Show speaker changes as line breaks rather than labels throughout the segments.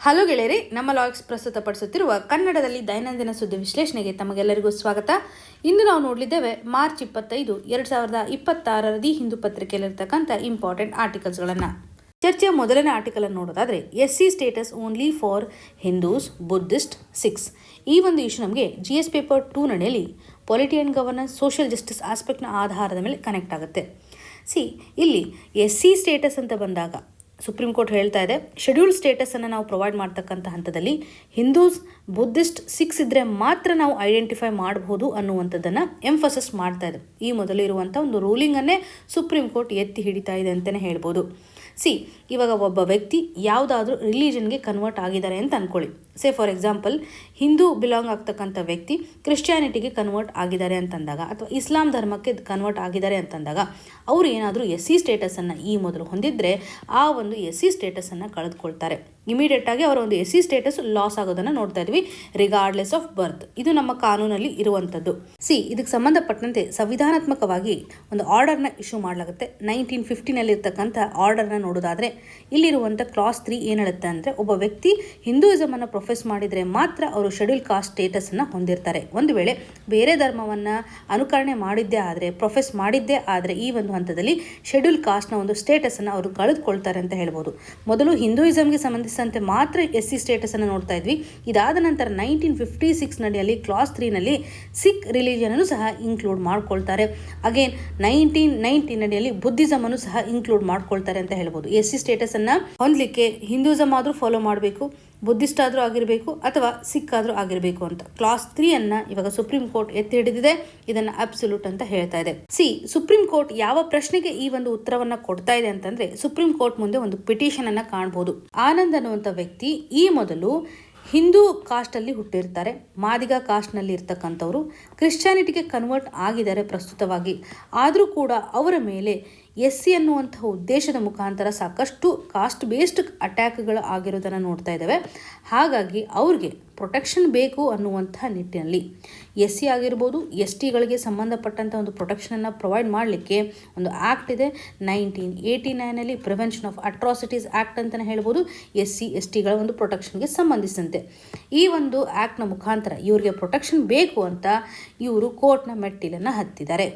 Hello ಗೆಳೆಯರಿ, ನಮ್ಮ logs ಪ್ರಸ್ತುತಪಡಿಸುತ್ತಿರುವ ಕನ್ನಡದಲ್ಲಿ ದೈನಂದಿನ ಸುದ್ದಿ ವಿಶ್ಲೇಷಣೆಗೆ ತಮಗೆಲ್ಲರಿಗೂ ಸ್ವಾಗತ. ಇಂದು ನಾವು ನೋಡಲಿದ್ದೇವೆ ಮಾರ್ಚ್ 25, 2026 ದಿ ಹಿಂದೂ ಪತ್ರಿಕೆಯಲ್ಲಿರ್ತಕ್ಕಂಥ ಇಂಪಾರ್ಟೆಂಟ್ ಆರ್ಟಿಕಲ್ಸ್ಗಳನ್ನು. ಚರ್ಚೆಯ ಮೊದಲನೇ ಆರ್ಟಿಕಲ್ ಅನ್ನು ನೋಡೋದಾದ್ರೆ, SC status only for Hindus, Buddhist, Sikhs. ಈ ಒಂದು ಇಶ್ಯೂ ನಮಗೆ GS ಪೇಪರ್ 2 ನಡೆಯಲ್ಲಿ polity and governance, social justice ಆಸ್ಪೆಕ್ಟ್ನ ಆಧಾರದ ಮೇಲೆ ಕನೆಕ್ಟ್ ಆಗುತ್ತೆ. ಇಲ್ಲಿ SC ಸ್ಟೇಟಸ್ ಅಂತ ಬಂದಾಗ ಸುಪ್ರೀಂ ಕೋರ್ಟ್ ಹೇಳ್ತಾ ಇದೆ, ಶೆಡ್ಯೂಲ್ಡ್ ಸ್ಟೇಟಸನ್ನು ನಾವು ಪ್ರೊವೈಡ್ ಮಾಡ್ತಕ್ಕಂಥ ಹಂತದಲ್ಲಿ ಹಿಂದೂಸ್, ಬುದ್ಧಿಸ್ಟ್, ಸಿಖ್ಸ್ ಇದ್ದರೆ ಮಾತ್ರ ನಾವು ಐಡೆಂಟಿಫೈ ಮಾಡಬಹುದು ಅನ್ನುವಂಥದ್ದನ್ನು ಎಂಫಸಿಸ್ ಮಾಡ್ತಾ ಇದೆ. ಈ ಮೊದಲು ಇರುವಂಥ ಒಂದು ರೂಲಿಂಗನ್ನೇ ಸುಪ್ರೀಂ ಕೋರ್ಟ್ ಎತ್ತಿ ಹಿಡಿತಾ ಇದೆ ಅಂತಲೇ ಹೇಳ್ಬೋದು. ಇವಾಗ ಒಬ್ಬ ವ್ಯಕ್ತಿ ಯಾವುದಾದ್ರೂ ರಿಲಿಜನ್ಗೆ ಕನ್ವರ್ಟ್ ಆಗಿದ್ದಾರೆ ಅಂತ ಅಂದ್ಕೊಳ್ಳಿ. ಫಾರ್ ಎಕ್ಸಾಂಪಲ್, ಹಿಂದೂ ಬಿಲಾಂಗ್ ಆಗ್ತಕ್ಕಂಥ ವ್ಯಕ್ತಿ ಕ್ರಿಶ್ಚಿಯಾನಿಟಿಗೆ ಕನ್ವರ್ಟ್ ಆಗಿದ್ದಾರೆ ಅಂತಂದಾಗ, ಅಥವಾ ಇಸ್ಲಾಂ ಧರ್ಮಕ್ಕೆ ಕನ್ವರ್ಟ್ ಆಗಿದ್ದಾರೆ ಅಂತಂದಾಗ, ಅವರು ಏನಾದರೂ SC ಸ್ಟೇಟಸನ್ನು ಈ ಮೊದಲು ಹೊಂದಿದ್ರೆ ಆ ಒಂದು SC ಸ್ಟೇಟಸನ್ನು ಕಳೆದುಕೊಳ್ತಾರೆ. ಇಮಿಡಿಯೇಟ್ ಆಗಿ ಅವರ ಒಂದು SC ಸ್ಟೇಟಸ್ ಲಾಸ್ ಆಗೋದನ್ನು ನೋಡ್ತಾ ಇದ್ವಿ, ರಿಗಾರ್ಡ್ಲೆಸ್ ಆಫ್ ಬರ್ತ್. ಇದು ನಮ್ಮ ಕಾನೂನಲ್ಲಿ ಇರುವಂಥದ್ದು. ಇದಕ್ಕೆ ಸಂಬಂಧಪಟ್ಟಂತೆ ಸಂವಿಧಾನಾತ್ಮಕವಾಗಿ ಒಂದು ಆರ್ಡರ್ನ ಇಶ್ಯೂ ಮಾಡಲಾಗುತ್ತೆ. 1950 ಇರ್ತಕ್ಕಂಥ ಆರ್ಡರ್ನ ನೋಡೋದಾದ್ರೆ ಇಲ್ಲಿರುವಂಥ ಕ್ಲಾಸ್ 3 ಏನು ಹೇಳುತ್ತೆ ಅಂದರೆ, ಒಬ್ಬ ವ್ಯಕ್ತಿ ಹಿಂದೂಯಿಸಮ್ ಅನ್ನು ಪ್ರೊಫೆಸ್ ಮಾಡಿದರೆ ಮಾತ್ರ ಅವರು ಶೆಡ್ಯೂಲ್ ಕಾಸ್ಟ್ ಸ್ಟೇಟಸನ್ನು ಹೊಂದಿರ್ತಾರೆ. ಒಂದು ವೇಳೆ ಬೇರೆ ಧರ್ಮವನ್ನು ಅನುಕರಣೆ ಮಾಡಿದ್ದೇ ಆದರೆ, ಪ್ರೊಫೆಸ್ ಮಾಡಿದ್ದೇ ಆದರೆ, ಈ ಒಂದು ಹಂತದಲ್ಲಿ ಶೆಡ್ಯೂಲ್ ಕಾಸ್ಟ್ನ ಒಂದು ಸ್ಟೇಟಸನ್ನು ಅವರು ಕಳೆದುಕೊಳ್ತಾರೆ ಅಂತ ಹೇಳ್ಬೋದು. ಮೊದಲು ಹಿಂದೂಯಿಸಮ್ಗೆ ಸಂಬಂಧಿಸಿದಂತೆ ಮಾತ್ರ SC ಸ್ಟೇಟಸನ್ನು ನೋಡ್ತಾ ಇದ್ವಿ. ಇದಾದ ನಂತರ 1956 ನಡಿಯಲ್ಲಿ ಕ್ಲಾಸ್ 3ನಲ್ಲಿ ಸಿಖ್ ರಿಲಿಜನನ್ನು ಸಹ ಇನ್ಕ್ಲೂಡ್ ಮಾಡ್ಕೊಳ್ತಾರೆ. ಅಗೇನ್ 1990 ನಡಿಯಲ್ಲಿ ಬುದ್ಧಿಸಮ್ ಅನ್ನು ಸಹ ಇನ್ಕ್ಲೂಡ್ ಮಾಡ್ಕೊಳ್ತಾರೆ ಅಂತ ಹೇಳ್ಬೋದು. SC ಸ್ಟೇಟಸನ್ನು ಹೊಂದಲಿಕ್ಕೆ ಹಿಂದೂಯಿಸಮ್ ಆದರೂ ಫಾಲೋ ಮಾಡಬೇಕು, ಬುದ್ಧಿಸ್ಟ್ ಆದರೂ ಆಗಿರಬೇಕು, ಅಥವಾ ಸಿಖ್ ಆದರೂ ಆಗಿರಬೇಕು ಅಂತ ಕ್ಲಾಸ್ 3 ಇವಾಗ ಸುಪ್ರೀಂ ಕೋರ್ಟ್ ಎತ್ತಿ ಹಿಡಿದಿದೆ. ಇದನ್ನು ಅಬ್ಸಲ್ಯೂಟ್ ಅಂತ ಹೇಳ್ತಾ ಇದೆ. ಸುಪ್ರೀಂ ಕೋರ್ಟ್ ಯಾವ ಪ್ರಶ್ನೆಗೆ ಈ ಒಂದು ಉತ್ತರವನ್ನ ಕೊಡ್ತಾ ಇದೆ ಅಂತಂದ್ರೆ, ಸುಪ್ರೀಂ ಕೋರ್ಟ್ ಮುಂದೆ ಒಂದು ಪಿಟಿಷನ್ ಅನ್ನ ಕಾಣಬಹುದು. ಆನಂದ್ ಅನ್ನುವಂಥ ವ್ಯಕ್ತಿ ಈ ಮೊದಲು ಹಿಂದೂ ಕಾಸ್ಟಲ್ಲಿ ಹುಟ್ಟಿರ್ತಾರೆ, ಮಾದಿಗ ಕಾಸ್ಟ್ನಲ್ಲಿ ಇರ್ತಕ್ಕಂಥವ್ರು ಕ್ರಿಶ್ಚಿಯಾನಿಟಿಗೆ ಕನ್ವರ್ಟ್ ಆಗಿದ್ದಾರೆ ಪ್ರಸ್ತುತವಾಗಿ. ಆದರೂ ಕೂಡ ಅವರ ಮೇಲೆ SC ಅನ್ನುವಂಥ ಉದ್ದೇಶದ ಮುಖಾಂತರ ಸಾಕಷ್ಟು ಕಾಸ್ಟ್ ಬೇಸ್ಡ್ ಅಟ್ಯಾಕ್ಗಳು ಆಗಿರೋದನ್ನು ನೋಡ್ತಾ ಇದ್ದೇವೆ. ಹಾಗಾಗಿ ಅವ್ರಿಗೆ ಪ್ರೊಟೆಕ್ಷನ್ ಬೇಕು ಅನ್ನುವಂಥ ನಿಟ್ಟಿನಲ್ಲಿ SC ಆಗಿರ್ಬೋದು, STಗಳಿಗೆ ಸಂಬಂಧಪಟ್ಟಂಥ ಒಂದು ಪ್ರೊಟೆಕ್ಷನನ್ನು ಪ್ರೊವೈಡ್ ಮಾಡಲಿಕ್ಕೆ ಒಂದು ಆ್ಯಕ್ಟ್ ಇದೆ. 1989 ಪ್ರಿವೆನ್ಷನ್ ಆಫ್ ಅಟ್ರಾಸಿಟೀಸ್ ಆ್ಯಕ್ಟ್ ಅಂತಲೇ ಹೇಳ್ಬೋದು. SC STಗಳ ಒಂದು ಪ್ರೊಟೆಕ್ಷನ್ಗೆ ಸಂಬಂಧಿಸಿದಂತೆ ಈ ಒಂದು ಆ್ಯಕ್ಟ್ನ ಮುಖಾಂತರ ಇವರಿಗೆ ಪ್ರೊಟೆಕ್ಷನ್ ಬೇಕು ಅಂತ ಇವರು ಕೋರ್ಟ್ನ ಮೆಟ್ಟಿಲನ್ನು ಹತ್ತಿದ್ದಾರೆ.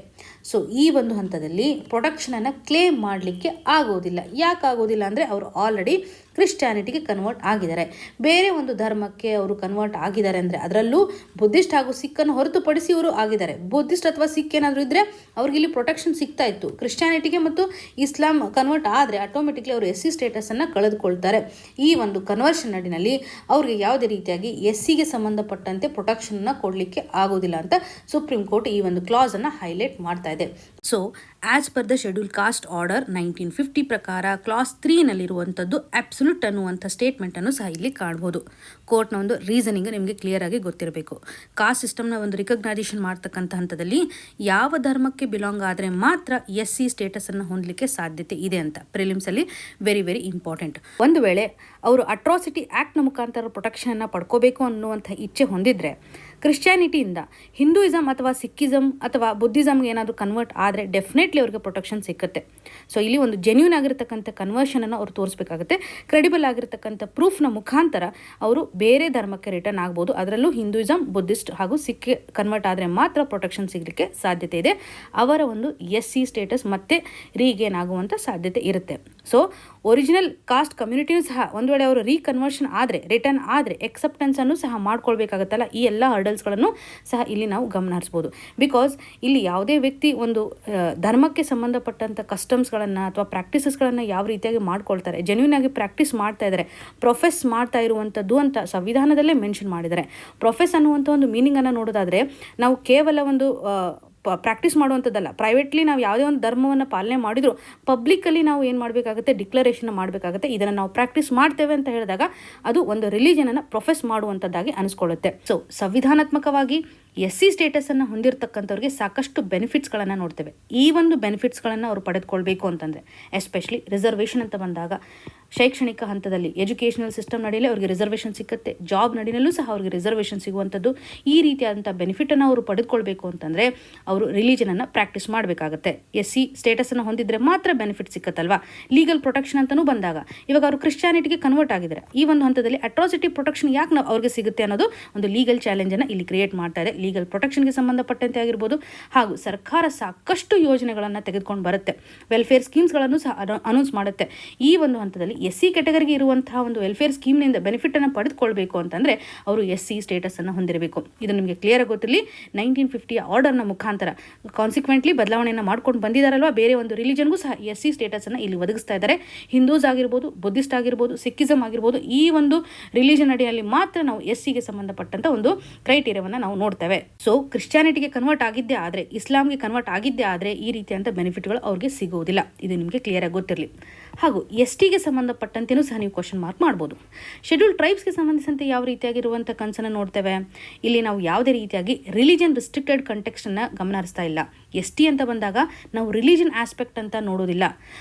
ಈ ಒಂದು ಹಂತದಲ್ಲಿ ಪ್ರೊಟೆಕ್ಷನನ್ನು ಕ್ಲೇಮ್ ಮಾಡಲಿಕ್ಕೆ ಆಗೋದಿಲ್ಲ. ಯಾಕೆ ಆಗೋದಿಲ್ಲ ಅಂದರೆ, ಅವರು ಆಲ್ರೆಡಿ ಕ್ರಿಶ್ಚಿಯಾನಿಟಿಗೆ ಕನ್ವರ್ಟ್ ಆಗಿದ್ದಾರೆ. ಬೇರೆ ಒಂದು ಧರ್ಮಕ್ಕೆ ಅವರು ಕನ್ವರ್ಟ್ ಆಗಿದ್ದಾರೆ ಅಂದರೆ, ಅದರಲ್ಲೂ ಬುದ್ಧಿಸ್ಟ್ ಹಾಗೂ ಸಿಕ್ಕನ್ನು ಹೊರತುಪಡಿಸಿ ಇವರು ಆಗಿದ್ದಾರೆ. ಬುದ್ಧಿಸ್ಟ್ ಅಥವಾ ಸಿಖ್ ಏನಾದರೂ ಇದ್ದರೆ ಅವ್ರಿಗೆ ಇಲ್ಲಿ ಪ್ರೊಟೆಕ್ಷನ್ ಸಿಗ್ತಾ ಇತ್ತು. ಕ್ರಿಶ್ಚಿಯಾನಿಟಿಗೆ ಮತ್ತು ಇಸ್ಲಾಂ ಕನ್ವರ್ಟ್ ಆದರೆ ಆಟೋಮೆಟಿಕ್ಲಿ ಅವರು SC ಸ್ಟೇಟಸನ್ನು ಕಳೆದುಕೊಳ್ತಾರೆ. ಈ ಒಂದು ಕನ್ವರ್ಷನ್ ನಡಿನಲ್ಲಿ ಅವ್ರಿಗೆ ಯಾವುದೇ ರೀತಿಯಾಗಿ SCಗೆ ಸಂಬಂಧಪಟ್ಟಂತೆ ಪ್ರೊಟೆಕ್ಷನ್ನ ಕೊಡಲಿಕ್ಕೆ ಆಗೋದಿಲ್ಲ ಅಂತ ಸುಪ್ರೀಂ ಕೋರ್ಟ್ ಈ ಒಂದು ಕ್ಲಾಸನ್ನು ಹೈಲೈಟ್ ಮಾಡ್ತಾ ಇದೆ. As per the schedule caste order 1950 ಪ್ರಕಾರ ಕ್ಲಾಸ್ 3ನಲ್ಲಿರುವಂಥದ್ದು ಅಬ್ಸಲ್ಯೂಟ್ ಅನ್ನುವಂಥ ಸ್ಟೇಟ್ಮೆಂಟನ್ನು ಸಹ ಇಲ್ಲಿ ಕಾಣಬಹುದು. ಕೋರ್ಟ್ನ ಒಂದು ರೀಸನಿಂಗ್ ನಿಮಗೆ ಕ್ಲಿಯರ್ ಆಗಿ ಗೊತ್ತಿರಬೇಕು. ಕಾಸ್ಟ್ ಸಿಸ್ಟಮ್ನ ಒಂದು ರಿಕಗ್ನೈಸೇಷನ್ ಮಾಡ್ತಕ್ಕಂಥ ಹಂತದಲ್ಲಿ ಯಾವ ಧರ್ಮಕ್ಕೆ ಬಿಲಾಂಗ್ ಆದರೆ ಮಾತ್ರ SC ಸ್ಟೇಟಸನ್ನು ಹೊಂದಲಿಕ್ಕೆ ಸಾಧ್ಯತೆ ಇದೆ ಅಂತ ಪ್ರಿಲಿಮ್ಸಲ್ಲಿ ವೆರಿ ವೆರಿ ಇಂಪಾರ್ಟೆಂಟ್. ಒಂದು ವೇಳೆ ಅವರು ಅಟ್ರಾಸಿಟಿ ಆ್ಯಕ್ಟ್ನ ಮುಖಾಂತರ ಪ್ರೊಟೆಕ್ಷನನ್ನು ಪಡ್ಕೋಬೇಕು ಅನ್ನುವಂಥ ಇಚ್ಛೆ ಹೊಂದಿದ್ರೆ, ಕ್ರಿಶ್ಚಿಯಾನಿಟಿಯಿಂದ ಹಿಂದೂಯಿಸಮ್ ಅಥವಾ ಸಿಕ್ಕಿಸಮ್ ಅಥವಾ ಬುದ್ಧಿಸಮ್ಗೆ ಏನಾದರೂ ಕನ್ವರ್ಟ್ ಆದರೆ ಡೆಫಿನೆಟ್ಲಿ ಅವ್ರಿಗೆ ಪ್ರೊಟೆಕ್ಷನ್ ಸಿಕ್ಕುತ್ತೆ. ಇಲ್ಲಿ ಒಂದು ಜೆನ್ಯೂನ್ ಆಗಿರ್ತಕ್ಕಂಥ ಕನ್ವರ್ಷನನ್ನು ಅವರು ತೋರಿಸಬೇಕಾಗುತ್ತೆ. ಕ್ರೆಡಿಬಲ್ ಆಗಿರ್ತಕ್ಕಂಥ ಪ್ರೂಫ್ನ ಮುಖಾಂತರ ಅವರು ಬೇರೆ ಧರ್ಮಕ್ಕೆ ರಿಟರ್ನ್ ಆಗ್ಬೋದು. ಅದರಲ್ಲೂ ಹಿಂದೂಯಿಸಮ್, ಬುದ್ಧಿಸ್ಟ್ ಹಾಗೂ ಸಿಖ್ ಕನ್ವರ್ಟ್ ಆದರೆ ಮಾತ್ರ ಪ್ರೊಟೆಕ್ಷನ್ ಸಿಗಲಿಕ್ಕೆ ಸಾಧ್ಯತೆ ಇದೆ. ಅವರ ಒಂದು SC ಸ್ಟೇಟಸ್ ಮತ್ತೆ ರೀಗೇನ್ ಆಗುವಂಥ ಸಾಧ್ಯತೆ ಇರುತ್ತೆ. ಒರಿಜಿನಲ್ ಕಾಸ್ಟ್ ಕಮ್ಯುನಿಟಿನೂ ಸಹ ಒಂದು ವೇಳೆ ಅವರು ರೀಕನ್ವರ್ಷನ್ ಆದರೆ, ರಿಟರ್ನ್ ಆದರೆ ಎಕ್ಸೆಪ್ಟೆನ್ಸನ್ನು ಸಹ ಮಾಡ್ಕೊಳ್ಬೇಕಾಗತ್ತಲ್ಲ. ಈ ಎಲ್ಲ ಹರ್ಡಲ್ಸ್ಗಳನ್ನು ಸಹ ಇಲ್ಲಿ ನಾವು ಗಮನ ಹರಿಸ್ಬೋದು. ಬಿಕಾಸ್ ಇಲ್ಲಿ ಯಾವುದೇ ವ್ಯಕ್ತಿ ಒಂದು ಧರ್ಮಕ್ಕೆ ಸಂಬಂಧಪಟ್ಟಂಥ ಕಸ್ಟಮ್ಸ್ಗಳನ್ನು ಅಥವಾ ಪ್ರಾಕ್ಟೀಸಸ್ಗಳನ್ನು ಯಾವ ರೀತಿಯಾಗಿ ಮಾಡ್ಕೊಳ್ತಾರೆ, ಜೆನ್ಯೂನ್ ಆಗಿ ಪ್ರಾಕ್ಟೀಸ್ ಮಾಡ್ತಾ ಇದ್ದಾರೆ, ಪ್ರೊಫೆಸ್ ಮಾಡ್ತಾ ಇರುವಂಥದ್ದು ಅಂತ ಸಂವಿಧಾನದಲ್ಲೇ ಮೆನ್ಷನ್ ಮಾಡಿದ್ದಾರೆ. ಪ್ರೊಫೆಸ್ ಅನ್ನುವಂಥ ಒಂದು ಮೀನಿಂಗನ್ನು ನೋಡೋದಾದರೆ, ನಾವು ಕೇವಲ ಒಂದು ಪ್ರಾಕ್ಟೀಸ್ ಮಾಡುವಂಥದ್ದಲ್ಲ. ಪ್ರೈವೇಟ್ಲಿ ನಾವು ಯಾವುದೇ ಒಂದು ಧರ್ಮವನ್ನು ಪಾಲನೆ ಮಾಡಿದ್ರು ಪಬ್ಲಿಕ್ಕಲ್ಲಿ ನಾವು ಏನು ಮಾಡಬೇಕಾಗುತ್ತೆ, ಡಿಕ್ಲರೇಷನ್ ಮಾಡಬೇಕಾಗುತ್ತೆ. ಇದನ್ನು ನಾವು ಪ್ರಾಕ್ಟೀಸ್ ಮಾಡ್ತೇವೆ ಅಂತ ಹೇಳಿದಾಗ ಅದು ಒಂದು ರಿಲಿಜನನ್ನು ಪ್ರೊಫೆಸ್ ಮಾಡುವಂಥದ್ದಾಗಿ ಅನಿಸ್ಕೊಳ್ಳುತ್ತೆ. ಸಂವಿಧಾನಾತ್ಮಕವಾಗಿ SC ಸ್ಟೇಟಸನ್ನು ಹೊಂದಿರತಕ್ಕಂಥವ್ರಿಗೆ ಸಾಕಷ್ಟು ಬೆನಿಫಿಟ್ಸ್ಗಳನ್ನು ನೋಡ್ತೇವೆ. ಈ ಒಂದು ಬೆನಿಫಿಟ್ಸ್ಗಳನ್ನು ಅವರು ಪಡೆದುಕೊಳ್ಬೇಕು ಅಂತಂದರೆ ಎಸ್ಪೆಷಲಿ ರಿಸರ್ವೇಷನ್ ಅಂತ ಬಂದಾಗ ಶೈಕ್ಷಣಿಕ ಹಂತದಲ್ಲಿ ಎಜುಕೇಷನಲ್ ಸಿಸ್ಟಮ್ ನಡಿಯಲ್ಲಿ ಅವ್ರಿಗೆ ರಿಸರ್ವೇಷನ್ ಸಿಗುತ್ತೆ, ಜಾಬ್ ನಡಿನಲ್ಲೂ ಸಹ ಅವ್ರಿಗೆ ರಿಸರ್ವೇಷನ್ ಸಿಗುವಂಥದ್ದು. ಈ ರೀತಿಯಾದಂಥ ಬೆನಿಫಿಟನ್ನು ಅವರು ಪಡೆದುಕೊಳ್ಬೇಕು ಅಂತಂದರೆ ಅವರು ರಿಲಿಜನನ್ನು ಪ್ರಾಕ್ಟೀಸ್ ಮಾಡಬೇಕಾಗತ್ತೆ. SC ಸ್ಟೇಟಸನ್ನು ಹೊಂದಿದ್ರೆ ಮಾತ್ರ ಬೆನಿಫಿಟ್ ಸಿಕ್ಕತ್ತಲ್ವಾ. ಲೀಗಲ್ ಪ್ರೊಟೆಕ್ಷನ್ ಅಂತಲೂ ಬಂದಾಗ ಇವಾಗ ಅವರು ಕ್ರಿಶ್ಚಿಯಾನಿಟಿಗೆ ಕನ್ವರ್ಟ್ ಆಗಿದ್ದಾರೆ. ಈ ಒಂದು ಹಂತದಲ್ಲಿ ಅಟ್ರಾಸಿಟಿ ಪ್ರೊಟೆಕ್ಷನ್ ಯಾಕೆ ನಾವು ಅವ್ರಿಗೆ ಸಿಗುತ್ತೆ ಅನ್ನೋದು ಒಂದು ಲೀಗಲ್ ಚಾಲೆಂಜನ್ನು ಇಲ್ಲಿ ಕ್ರಿಯೇಟ್ ಮಾಡ್ತಾ ಇದೆ. ಲೀಗಲ್ ಪ್ರೊಟೆಕ್ಷನ್ಗೆ ಸಂಬಂಧಪಟ್ಟಂತೆ ಆಗಿರ್ಬೋದು, ಹಾಗೂ ಸರ್ಕಾರ ಸಾಕಷ್ಟು ಯೋಜನೆಗಳನ್ನು ತೆಗೆದುಕೊಂಡು ಬರುತ್ತೆ, ವೆಲ್ಫೇರ್ ಸ್ಕೀಮ್ಸ್ಗಳನ್ನು ಸಹ ಅನೌನ್ಸ್ ಮಾಡುತ್ತೆ. ಈ ಒಂದು ಹಂತದಲ್ಲಿ SC ಕ್ಯಾಟಗರಿಗೆ ಇರುವಂತಹ ಒಂದು ವೆಲ್ಫೇರ್ ಸ್ಕೀಮ್ನಿಂದ ಬೆನಿಫಿಟನ್ನು ಪಡೆದುಕೊಳ್ಬೇಕು ಅಂತಂದರೆ ಅವರು SC ಸ್ಟೇಟಸನ್ನು ಹೊಂದಿರಬೇಕು. ಇದು ನಿಮಗೆ ಕ್ಲಿಯರ್ ಆಗಿ ಗೊತ್ತಿರಲಿ. 1950 ಆರ್ಡರ್ನ ಮುಖಾಂತರ ಕಾನ್ಸಿಕ್ವೆಂಟ್ಲಿ ಬದಲಾವಣೆಯನ್ನು ಮಾಡ್ಕೊಂಡು ಬಂದಿದ್ದಾರಲ್ವ, ಬೇರೆ ಒಂದು ರಿಲಿಜನ್ಗೂ ಸಹ SC ಸ್ಟೇಟಸನ್ನು ಇಲ್ಲಿ ಒದಗಿಸ್ತಾ ಇದ್ದಾರೆ. ಹಿಂದೂಸ್ ಆಗಿರ್ಬೋದು, ಬುದ್ಧಿಸ್ಟ್ ಆಗಿರ್ಬೋದು, ಸಿಕ್ಕಿಸಮ್ ಆಗಿರ್ಬೋದು, ಈ ಒಂದು ರಿಲಿಜನ್ ಅಡಿಯಲ್ಲಿ ಮಾತ್ರ ನಾವು SCಗೆ ಸಂಬಂಧಪಟ್ಟಂಥ ಒಂದು ಕ್ರೈಟೀರಿಯಾವನ್ನು ನಾವು ನೋಡ್ತೇವೆ. ಸೊ ಕ್ರಿಶ್ಚಿಯಾನಿಟಿಗೆ ಕನ್ವರ್ಟ್ ಆಗಿದ್ದೇ ಆದರೆ, ಇಸ್ಲಾಂಗೆ ಕನ್ವರ್ಟ್ ಆಗಿದ್ದೇ ಆದರೆ ಈ ರೀತಿಯಂಥ ಬೆನಿಫಿಟ್ಗಳು ಅವ್ರಿಗೆ ಸಿಗುವುದಿಲ್ಲ. ಇದು ನಿಮಗೆ ಕ್ಲಿಯರ್ ಆಗಿ ಗೊತ್ತಿರಲಿ. ಹಾಗೂ STಗೆ ಸಂಬಂಧಪಟ್ಟಂತೆಯೂ ಸಹ ನೀವು ಕ್ವಶನ್ ಮಾರ್ಕ್ ಮಾಡ್ಬೋದು. ಶೆಡ್ಯೂಲ್ ಟ್ರೈಬ್ಸ್ಗೆ ಸಂಬಂಧಿಸಿದಂತೆ ಯಾವ ರೀತಿಯಾಗಿರುವಂಥ ಕನ್ಸನ್ನು ನೋಡ್ತೇವೆ. ಇಲ್ಲಿ ನಾವು ಯಾವುದೇ ರೀತಿಯಾಗಿ ರಿಲಿಜನ್ ರಿಸ್ಟ್ರಿಕ್ಟೆಡ್ ಕಂಟೆಕ್ಸ್ಟನ್ನು ಗಮನ ಹರಿಸ್ತಾ ಇಲ್ಲ. ST ಅಂತ ಬಂದಾಗ ನಾವು ರಿಲಿಜನ್ ಆಸ್ಪೆಕ್ಟ್ ಅಂತ ನೋಡೋದಿಲ್ಲ.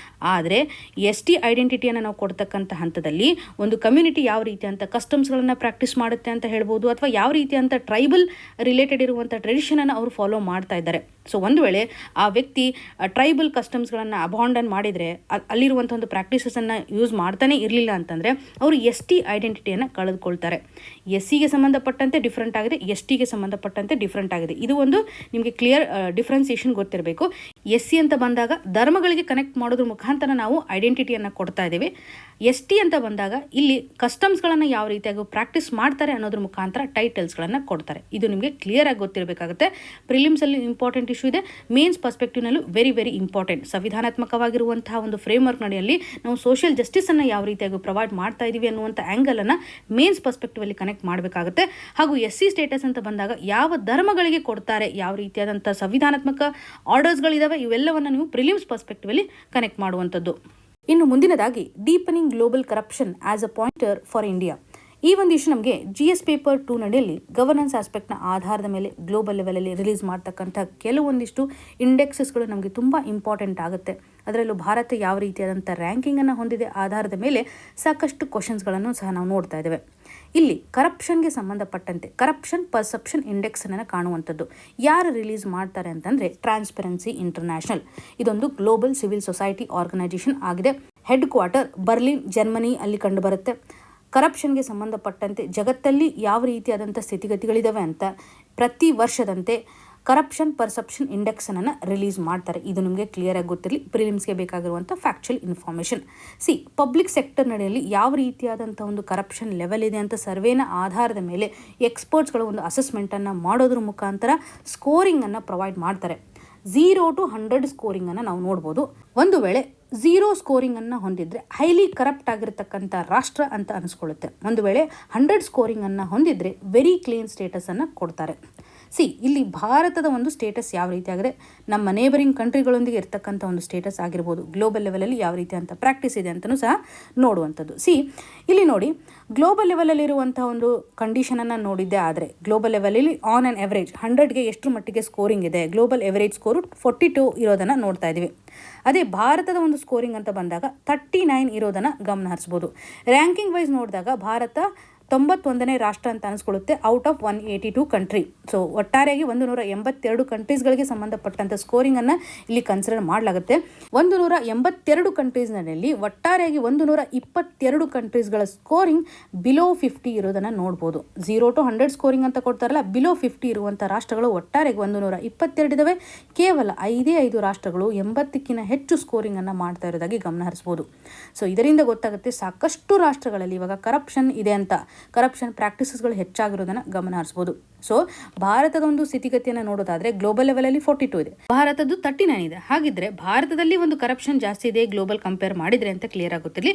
ಆದರೆ ST ಐಡೆಂಟಿಟಿಯನ್ನು ನಾವು ಕೊಡ್ತಕ್ಕಂಥ ಹಂತದಲ್ಲಿ ಒಂದು ಕಮ್ಯುನಿಟಿ ಯಾವ ರೀತಿ ಅಂತ ಕಸ್ಟಮ್ಸ್ಗಳನ್ನು ಪ್ರಾಕ್ಟೀಸ್ ಮಾಡುತ್ತೆ ಅಂತ ಹೇಳ್ಬೋದು, ಅಥವಾ ಯಾವ ರೀತಿ ಅಂತ ಟ್ರೈಬಲ್ ರಿಲೇಟೆಡ್ ಇರುವಂಥ ಟ್ರೆಡಿಷನನ್ನು ಅವರು ಫಾಲೋ ಮಾಡ್ತಾ ಇದ್ದಾರೆ. ಸೊ ಒಂದು ವೇಳೆ ಆ ವ್ಯಕ್ತಿ ಟ್ರೈಬಲ್ ಕಸ್ಟಮ್ಸ್ಗಳನ್ನು ಅಬಾಂಡನ್ ಮಾಡಿದರೆ, ಅಲ್ಲಿರುವಂಥ ಒಂದು ಪ್ರಾಕ್ಟೀಸಸನ್ನು ಯೂಸ್ ಮಾಡ್ತಾನೆ ಇರಲಿಲ್ಲ ಅಂತಂದರೆ ಅವರು ST ಐಡೆಂಟಿಟಿಯನ್ನು ಕಳೆದುಕೊಳ್ತಾರೆ. SCಗೆ ಸಂಬಂಧಪಟ್ಟಂತೆ ಡಿಫ್ರೆಂಟ್ ಆಗಿದೆ, STಗೆ ಸಂಬಂಧಪಟ್ಟಂತೆ ಡಿಫ್ರೆಂಟ್ ಆಗಿದೆ. ಇದು ಒಂದು ನಿಮಗೆ ಕ್ಲಿಯರ್ ಡಿಫ್ರೆನ್ಸಿಯೇಷನ್ ಗೊತ್ತಿರಬೇಕು. SC ಅಂತ ಬಂದಾಗ ಧರ್ಮಗಳಿಗೆ ಕನೆಕ್ಟ್ ಮಾಡೋದ್ರ ಮುಖಾಂತರ ನಾವು ಐಡೆಂಟಿಟಿಯನ್ನು ಕೊಡ್ತಾ ಇದ್ದೀವಿ. ST ಅಂತ ಬಂದಾಗ ಇಲ್ಲಿ ಕಸ್ಟಮ್ಸ್ಗಳನ್ನು ಯಾವ ರೀತಿಯಾಗಿ ಪ್ರಾಕ್ಟೀಸ್ ಮಾಡ್ತಾರೆ ಅನ್ನೋದ್ರ ಮುಖಾಂತರ ಟೈಟಲ್ಸ್ಗಳನ್ನು ಕೊಡ್ತಾರೆ. ಇದು ನಿಮಗೆ ಕ್ಲಿಯರ್ ಆಗಿ ಗೊತ್ತಿರಬೇಕಾಗುತ್ತೆ. ಪ್ರಿಲಿಮ್ಸಲ್ಲಿ ಇಂಪಾರ್ಟೆಂಟ್ ಇಶ್ಯೂ ಇದೆ, ಮೇನ್ಸ್ ಪರ್ಸ್ಪೆಕ್ಟಿವ್ನಲ್ಲೂ ವೆರಿ ವೆರಿ ಇಂಪಾರ್ಟೆಂಟ್. ಸಂವಿಧಾನಾತ್ಮಕವಾಗಿರುವಂತಹ ಒಂದು ಫ್ರೇಮ್ವರ್ಕ್ ನಡೆಯಲ್ಲಿ ನಾವು ಸೋಷಿಯಲ್ ಜಸ್ಟಿಸನ್ನು ಯಾವ ರೀತಿಯಾಗಿ ಪ್ರೊವೈಡ್ ಮಾಡ್ತಾ ಇದ್ದೀವಿ ಅನ್ನುವಂಥ ಆ್ಯಂಗಲನ್ನು ಮೇನ್ಸ್ ಪರ್ಸ್ಪೆಕ್ಟಿವಲ್ಲಿ ಕನೆಕ್ಟ್ ಮಾಡಬೇಕಾಗುತ್ತೆ. ಹಾಗೂ SC ಸ್ಟೇಟಸ್ ಅಂತ ಬಂದಾಗ ಯಾವ ಧರ್ಮಗಳಿಗೆ ಕೊಡ್ತಾರೆ, ಯಾವ ರೀತಿಯಾದಂಥ ಸಂವಿಧಾನಾತ್ಮಕ ಆರ್ಡರ್ಸ್ಗಳಿದ್ದಾವೆ, ಇವೆಲ್ಲವನ್ನು ನೀವು ಪ್ರಿಲಿಮ್ಸ್ ಪರ್ಸ್ಪೆಕ್ಟಿವಲ್ಲಿ ಕನೆಕ್ಟ್ ಮಾಡುವಂಥದ್ದು. ಇನ್ನು ಮುಂದಿನದಾಗಿ deepening global corruption as a pointer for India. ಈ ಒಂದು ಇಶ್ಯೂ ನಮಗೆ GS ಪೇಪರ್ 2 ನಡೆಯಲ್ಲಿ ಗವರ್ನೆನ್ಸ್ ಆಸ್ಪೆಕ್ಟ್ನ ಆಧಾರದ ಮೇಲೆ ಗ್ಲೋಬಲ್ ಲೆವೆಲಲ್ಲಿ ರಿಲೀಸ್ ಮಾಡ್ತಕ್ಕಂಥ ಕೆಲವೊಂದಿಷ್ಟು ಇಂಡೆಕ್ಸಸ್ಗಳು ನಮಗೆ ತುಂಬ ಇಂಪಾರ್ಟೆಂಟ್ ಆಗುತ್ತೆ. ಅದರಲ್ಲೂ ಭಾರತ ಯಾವ ರೀತಿಯಾದಂಥ ರ್ಯಾಂಕಿಂಗನ್ನು ಹೊಂದಿದೆ ಆಧಾರದ ಮೇಲೆ ಸಾಕಷ್ಟು ಕ್ವಶನ್ಸ್ಗಳನ್ನು ಸಹ ನಾವು ನೋಡ್ತಾ ಇದ್ದೇವೆ. ಇಲ್ಲಿ ಕರಪ್ಷನ್ಗೆ ಸಂಬಂಧಪಟ್ಟಂತೆ ಕರಪ್ಷನ್ ಪರ್ಸೆಪ್ಷನ್ ಇಂಡೆಕ್ಸನ್ನು ಕಾಣುವಂಥದ್ದು ಯಾರು ರಿಲೀಸ್ ಮಾಡ್ತಾರೆ ಅಂತಂದರೆ ಟ್ರಾನ್ಸ್ಪರೆನ್ಸಿ ಇಂಟರ್ನ್ಯಾಷನಲ್. ಇದೊಂದು ಗ್ಲೋಬಲ್ ಸಿವಿಲ್ ಸೊಸೈಟಿ ಆರ್ಗನೈಜೇಷನ್ ಆಗಿದೆ. ಹೆಡ್ ಕ್ವಾರ್ಟರ್ ಬರ್ಲಿನ್, ಜರ್ಮನಿ ಅಲ್ಲಿ ಕಂಡುಬರುತ್ತೆ. ಕರಪ್ಷನ್ಗೆ ಸಂಬಂಧಪಟ್ಟಂತೆ ಜಗತ್ತಲ್ಲಿ ಯಾವ ರೀತಿಯಾದಂಥ ಸ್ಥಿತಿಗತಿಗಳಿದ್ದಾವೆ ಅಂತ ಪ್ರತಿ ವರ್ಷದಂತೆ ಕರಪ್ಷನ್ ಪರ್ಸೆಪ್ಷನ್ ಇಂಡೆಕ್ಸನ್ನು ರಿಲೀಸ್ ಮಾಡ್ತಾರೆ. ಇದು ನಿಮಗೆ ಕ್ಲಿಯರ್ ಆಗಿ ಗೊತ್ತಿರಲಿ, ಪ್ರಿಲಿಮ್ಸ್ಗೆ ಬೇಕಾಗಿರುವಂಥ ಫ್ಯಾಕ್ಚುಯಲ್ ಇನ್ಫಾರ್ಮೇಷನ್. ಪಬ್ಲಿಕ್ ಸೆಕ್ಟರ್ ನಡೆಯಲ್ಲಿ ಯಾವ ರೀತಿಯಾದಂಥ ಒಂದು ಕರಪ್ಷನ್ ಲೆವೆಲ್ ಇದೆ ಅಂತ ಸರ್ವೇನ ಆಧಾರದ ಮೇಲೆ ಎಕ್ಸ್ಪರ್ಟ್ಸ್ಗಳು ಒಂದು ಅಸೆಸ್ಮೆಂಟನ್ನು ಮಾಡೋದ್ರ ಮುಖಾಂತರ ಸ್ಕೋರಿಂಗನ್ನು ಪ್ರೊವೈಡ್ ಮಾಡ್ತಾರೆ. 0 to 100 ಸ್ಕೋರಿಂಗನ್ನು ನಾವು ನೋಡ್ಬೋದು. ಒಂದು ವೇಳೆ 0 ಸ್ಕೋರಿಂಗನ್ನು ಹೊಂದಿದ್ರೆ ಹೈಲಿ ಕರಪ್ಟ್ ಆಗಿರತಕ್ಕಂಥ ರಾಷ್ಟ್ರ ಅಂತ ಅನಿಸ್ಕೊಳ್ಳುತ್ತೆ. ಒಂದು ವೇಳೆ 100 ಸ್ಕೋರಿಂಗನ್ನು ಹೊಂದಿದ್ರೆ ವೆರಿ ಕ್ಲೀನ್ ಸ್ಟೇಟಸನ್ನು ಕೊಡ್ತಾರೆ. ಇಲ್ಲಿ ಭಾರತದ ಒಂದು ಸ್ಟೇಟಸ್ ಯಾವ ರೀತಿ ಆಗಿದೆ, ನಮ್ಮ ನೇಬರಿಂಗ್ ಕಂಟ್ರಿಗಳೊಂದಿಗೆ ಇರ್ತಕ್ಕಂಥ ಒಂದು ಸ್ಟೇಟಸ್ ಆಗಿರ್ಬೋದು, ಗ್ಲೋಬಲ್ ಲೆವೆಲಲ್ಲಿ ಯಾವ ರೀತಿ ಅಂತ ಪ್ರಾಕ್ಟೀಸ್ ಇದೆ ಅಂತಲೂ ಸಹ ನೋಡುವಂಥದ್ದು. ಇಲ್ಲಿ ನೋಡಿ, ಗ್ಲೋಬಲ್ ಲೆವೆಲಲ್ಲಿರುವಂಥ ಒಂದು ಕಂಡೀಷನನ್ನು ನೋಡಿದ್ದೇ ಆದರೆ ಗ್ಲೋಬಲ್ ಲೆವೆಲಲ್ಲಿ ಆನ್ ಆ್ಯನ್ ಎವರೇಜ್ 100ಗೆ ಎಷ್ಟು ಮಟ್ಟಿಗೆ ಸ್ಕೋರಿಂಗ್ ಇದೆ, ಗ್ಲೋಬಲ್ ಎವರೇಜ್ ಸ್ಕೋರು 42 ಇರೋದನ್ನು ನೋಡ್ತಾ ಇದ್ದೀವಿ. ಅದೇ ಭಾರತದ ಒಂದು ಸ್ಕೋರಿಂಗ್ ಅಂತ ಬಂದಾಗ 39 ಇರೋದನ್ನು ಗಮನ ಹರಿಸ್ಬೋದು. ರ್ಯಾಂಕಿಂಗ್ ವೈಸ್ ನೋಡಿದಾಗ ಭಾರತ 91ನೇ ರಾಷ್ಟ್ರ ಅಂತ ಅನಿಸ್ಕೊಳ್ಳುತ್ತೆ ಔಟ್ ಆಫ್ 182 ಕಂಟ್ರಿ. ಸೊ ಒಟ್ಟಾರೆಯಾಗಿ 182 ಕಂಟ್ರೀಸ್ಗಳಿಗೆ ಸಂಬಂಧಪಟ್ಟಂಥ ಸ್ಕೋರಿಂಗನ್ನು ಇಲ್ಲಿ ಕನ್ಸಿಡರ್ ಮಾಡಲಾಗುತ್ತೆ. 182 ಕಂಟ್ರೀಸ್ನಲ್ಲಿ ಒಟ್ಟಾರೆಯಾಗಿ 122 ಕಂಟ್ರೀಸ್ಗಳ ಸ್ಕೋರಿಂಗ್ ಬಿಲೋ 50 ಇರೋದನ್ನು ನೋಡ್ಬೋದು. 0 to 100 ಸ್ಕೋರಿಂಗ್ ಅಂತ ಕೊಡ್ತಾರಲ್ಲ, ಬಿಲೋ 50 ಇರುವಂಥ ರಾಷ್ಟ್ರಗಳು ಒಟ್ಟಾರೆಯಾಗಿ 122 ಇದ್ದಾವೆ. ಕೇವಲ 5 ರಾಷ್ಟ್ರಗಳು 80ಕ್ಕಿಂತ ಹೆಚ್ಚು ಸ್ಕೋರಿಂಗನ್ನು ಮಾಡ್ತಾ ಇರೋದಾಗಿ ಗಮನ ಹರಿಸ್ಬೋದು. ಸೊ ಇದರಿಂದ ಗೊತ್ತಾಗುತ್ತೆ ಸಾಕಷ್ಟು ರಾಷ್ಟ್ರಗಳಲ್ಲಿ ಇವಾಗ ಕರಪ್ಷನ್ ಇದೆ ಅಂತ, ಕರಪ್ಷನ್ ಪ್ರಾಕ್ಟೀಸಸ್ಗಳು ಹೆಚ್ಚಾಗಿರೋದನ್ನು ಗಮನ ಹರಿಸ್ಬೋದು. ಸೊ ಭಾರತದ ಒಂದು ಸ್ಥಿತಿಗತಿಯನ್ನು ನೋಡೋದಾದ್ರೆ ಗ್ಲೋಬಲ್ ಲೆವೆಲಲ್ಲಿ 42 ಇದೆ, ಭಾರತದ್ದು 39 ಇದೆ. ಹಾಗಿದ್ರೆ ಭಾರತದಲ್ಲಿ ಒಂದು ಕರಪ್ಷನ್ ಜಾಸ್ತಿ ಇದೆ ಗ್ಲೋಬಲ್ ಕಂಪೇರ್ ಮಾಡಿದ್ರೆ ಅಂತ ಕ್ಲಿಯರ್ ಆಗುತ್ತಿರಲಿ.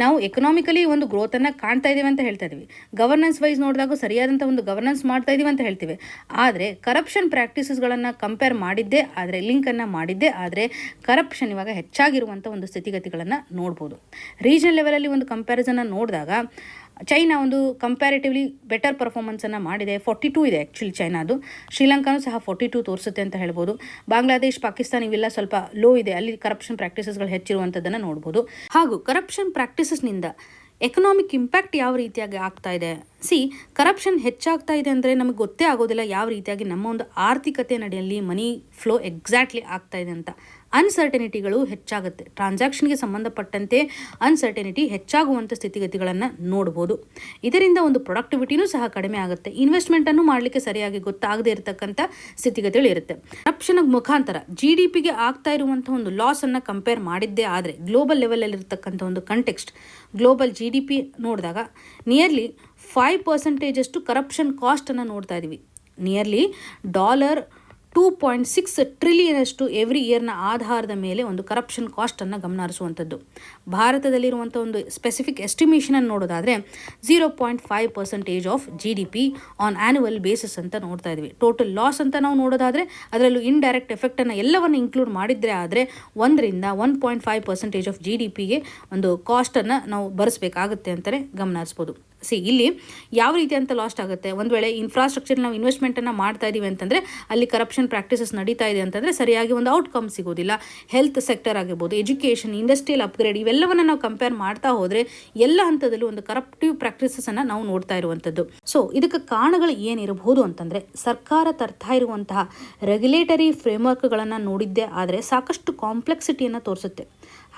ನಾವು ಎಕನಾಮಿಕಲಿ ಒಂದು ಗ್ರೋತನ್ನು ಕಾಣ್ತಾ ಇದ್ದೀವಿ ಅಂತ ಹೇಳ್ತಾ ಇದ್ದೀವಿ, ಗವರ್ನೆನ್ಸ್ ವೈಸ್ ನೋಡಿದಾಗ ಸರಿಯಾದಂಥ ಒಂದು ಗವರ್ನೆನ್ಸ್ ಮಾಡ್ತಾ ಇದ್ದೀವಿ ಅಂತ ಹೇಳ್ತೀವಿ. ಆದರೆ ಕರಪ್ಷನ್ ಪ್ರಾಕ್ಟೀಸಸ್ಗಳನ್ನು ಕಂಪೇರ್ ಮಾಡಿದ್ದೇ ಆದರೆ, ಲಿಂಕನ್ನು ಮಾಡಿದ್ದೇ ಆದರೆ ಕರಪ್ಷನ್ ಇವಾಗ ಹೆಚ್ಚಾಗಿರುವಂಥ ಒಂದು ಸ್ಥಿತಿಗತಿಗಳನ್ನು ನೋಡ್ಬೋದು. ರೀಜನಲ್ ಲೆವೆಲಲ್ಲಿ ಒಂದು ಕಂಪ್ಯಾರಿಸನ್ನ ನೋಡಿದಾಗ ಚೈನಾ ಒಂದು ಕಂಪ್ಯಾರಿಟಿವ್ಲಿ ಬೆಟರ್ ಪರ್ಫಾರ್ಮೆನ್ಸನ್ನು ಮಾಡಿದೆ. 42 ಇದೆ ಆ್ಯಕ್ಚುಲಿ ಚೈನಾದು. ಶ್ರೀಲಂಕಾನೂ ಸಹ 42 ತೋರಿಸುತ್ತೆ ಅಂತ ಹೇಳ್ಬೋದು. ಬಾಂಗ್ಲಾದೇಶ್, ಪಾಕಿಸ್ತಾನ ಇವೆಲ್ಲ ಸ್ವಲ್ಪ ಲೋ ಇದೆ, ಅಲ್ಲಿ ಕರಪ್ಷನ್ ಪ್ರಾಕ್ಟೀಸಸ್ಗಳು ಹೆಚ್ಚಿರುವಂಥದ್ದನ್ನು ನೋಡ್ಬೋದು. ಹಾಗೂ ಕರಪ್ಷನ್ ಪ್ರಾಕ್ಟೀಸಸ್ನಿಂದ ಎಕನಾಮಿಕ್ ಇಂಪ್ಯಾಕ್ಟ್ ಯಾವ ರೀತಿಯಾಗಿ ಆಗ್ತಾ ಇದೆ. ಕರಪ್ಷನ್ ಹೆಚ್ಚಾಗ್ತಾ ಇದೆ ಅಂದರೆ ನಮಗೆ ಗೊತ್ತೇ ಆಗೋದಿಲ್ಲ ಯಾವ ರೀತಿಯಾಗಿ ನಮ್ಮ ಒಂದು ಆರ್ಥಿಕತೆ ನಡೆಯಲ್ಲಿ ಮನಿ ಫ್ಲೋ ಎಕ್ಸಾಕ್ಟ್ಲಿ ಆಗ್ತಾ ಇದೆ ಅಂತ. ಅನ್ಸರ್ಟನಿಟಿಗಳು ಹೆಚ್ಚಾಗುತ್ತೆ. ಟ್ರಾನ್ಸಾಕ್ಷನ್ಗೆ ಸಂಬಂಧಪಟ್ಟಂತೆ ಅನ್ಸರ್ಟನಿಟಿ ಹೆಚ್ಚಾಗುವಂಥ ಸ್ಥಿತಿಗತಿಗಳನ್ನು ನೋಡ್ಬೋದು. ಇದರಿಂದ ಒಂದು ಪ್ರೊಡಕ್ಟಿವಿಟಿನೂ ಸಹ ಕಡಿಮೆ ಆಗುತ್ತೆ. ಇನ್ವೆಸ್ಟ್ಮೆಂಟನ್ನು ಮಾಡಲಿಕ್ಕೆ ಸರಿಯಾಗಿ ಗೊತ್ತಾಗದೇ ಇರತಕ್ಕಂಥ ಸ್ಥಿತಿಗತಿಗಳು ಇರುತ್ತೆ. ಕರಪ್ಷನ್ ಮುಖಾಂತರ GDPಗೆ ಆಗ್ತಾ ಇರುವಂಥ ಒಂದು ಲಾಸನ್ನು ಕಂಪೇರ್ ಮಾಡಿದ್ದೇ ಆದರೆ ಗ್ಲೋಬಲ್ ಲೆವೆಲಲ್ಲಿ ಇರತಕ್ಕಂಥ ಒಂದು ಕಂಟೆಕ್ಸ್ಟ್, ಗ್ಲೋಬಲ್ GDP ನೋಡಿದಾಗ ನಿಯರ್ಲಿ 5% ಕರಪ್ಷನ್ ಕಾಸ್ಟನ್ನು ನೋಡ್ತಾ ಇದ್ದೀವಿ. ನಿಯರ್ಲಿ $2.6 ಟ್ರಿಲಿಯನ್ ಎವ್ರಿ ಇಯರ್ನ ಆಧಾರದ ಮೇಲೆ ಒಂದು ಕರಪ್ಷನ್ ಕಾಸ್ಟನ್ನು ಗಮನ ಹರಿಸುವಂಥದ್ದು. ಭಾರತದಲ್ಲಿರುವಂಥ ಒಂದು ಸ್ಪೆಸಿಫಿಕ್ ಎಸ್ಟಿಮೇಷನನ್ನು ನೋಡೋದಾದರೆ 0.5% of GDP on annual basis ಅಂತ ನೋಡ್ತಾ ಇದ್ವಿ. ಟೋಟಲ್ ಲಾಸ್ ಅಂತ ನಾವು ನೋಡೋದಾದರೆ ಅದರಲ್ಲೂ ಇಂಡೈರೆಕ್ಟ್ ಎಫೆಕ್ಟನ್ನು ಎಲ್ಲವನ್ನು ಇನ್ಕ್ಲೂಡ್ ಮಾಡಿದರೆ ಆದರೆ 1.5% ಆಫ್ GDPಗೆ ಒಂದು ಕಾಸ್ಟನ್ನು ನಾವು ಭರಿಸಬೇಕಾಗುತ್ತೆ ಅಂತಲೇ ಗಮನ ಹರಿಸ್ಬೋದು. ಇಲ್ಲಿ ಯಾವ ರೀತಿ ಅಂತ ಲಾಸ್ಟ್ ಆಗುತ್ತೆ. ಒಂದು ವೇಳೆ ಇನ್ಫ್ರಾಸ್ಟ್ರಕ್ಚರ್ ನಾವು ಇನ್ವೆಸ್ಟ್ಮೆಂಟನ್ನು ಮಾಡ್ತಾ ಇದ್ದೀವಿ ಅಂತಂದರೆ ಅಲ್ಲಿ ಕರಪ್ಷನ್ ಪ್ರಾಕ್ಟೀಸಸ್ ನಡೀತಾ ಇದೆ ಅಂತಂದರೆ ಸರಿಯಾಗಿ ಒಂದು ಔಟ್ಕಮ್ ಸಿಗೋದಿಲ್ಲ. ಹೆಲ್ತ್ ಸೆಕ್ಟರ್ ಆಗಿರ್ಬೋದು, ಎಜುಕೇಷನ್, ಇಂಡಸ್ಟ್ರಿಯಲ್ ಅಪ್ಗ್ರೇಡ್ ಇವೆಲ್ಲವನ್ನು ನಾವು ಕಂಪೇರ್ ಮಾಡ್ತಾ ಹೋದರೆ ಎಲ್ಲ ಹಂತದಲ್ಲೂ ಒಂದು ಕರಪ್ಟಿವ್ ಪ್ರಾಕ್ಟೀಸಸನ್ನು ನಾವು ನೋಡ್ತಾ ಇರುವಂಥದ್ದು. ಇದಕ್ಕೆ ಕಾರಣಗಳು ಏನಿರಬಹುದು ಅಂತಂದರೆ ಸರ್ಕಾರ ತರ್ತಾ ಇರುವಂತಹ ರೆಗ್ಯುಲೇಟರಿ ಫ್ರೇಮ್ವರ್ಕ್ಗಳನ್ನು ನೋಡಿದ್ದೇ ಆದರೆ ಸಾಕಷ್ಟು ಕಾಂಪ್ಲೆಕ್ಸಿಟಿಯನ್ನು ತೋರಿಸುತ್ತೆ.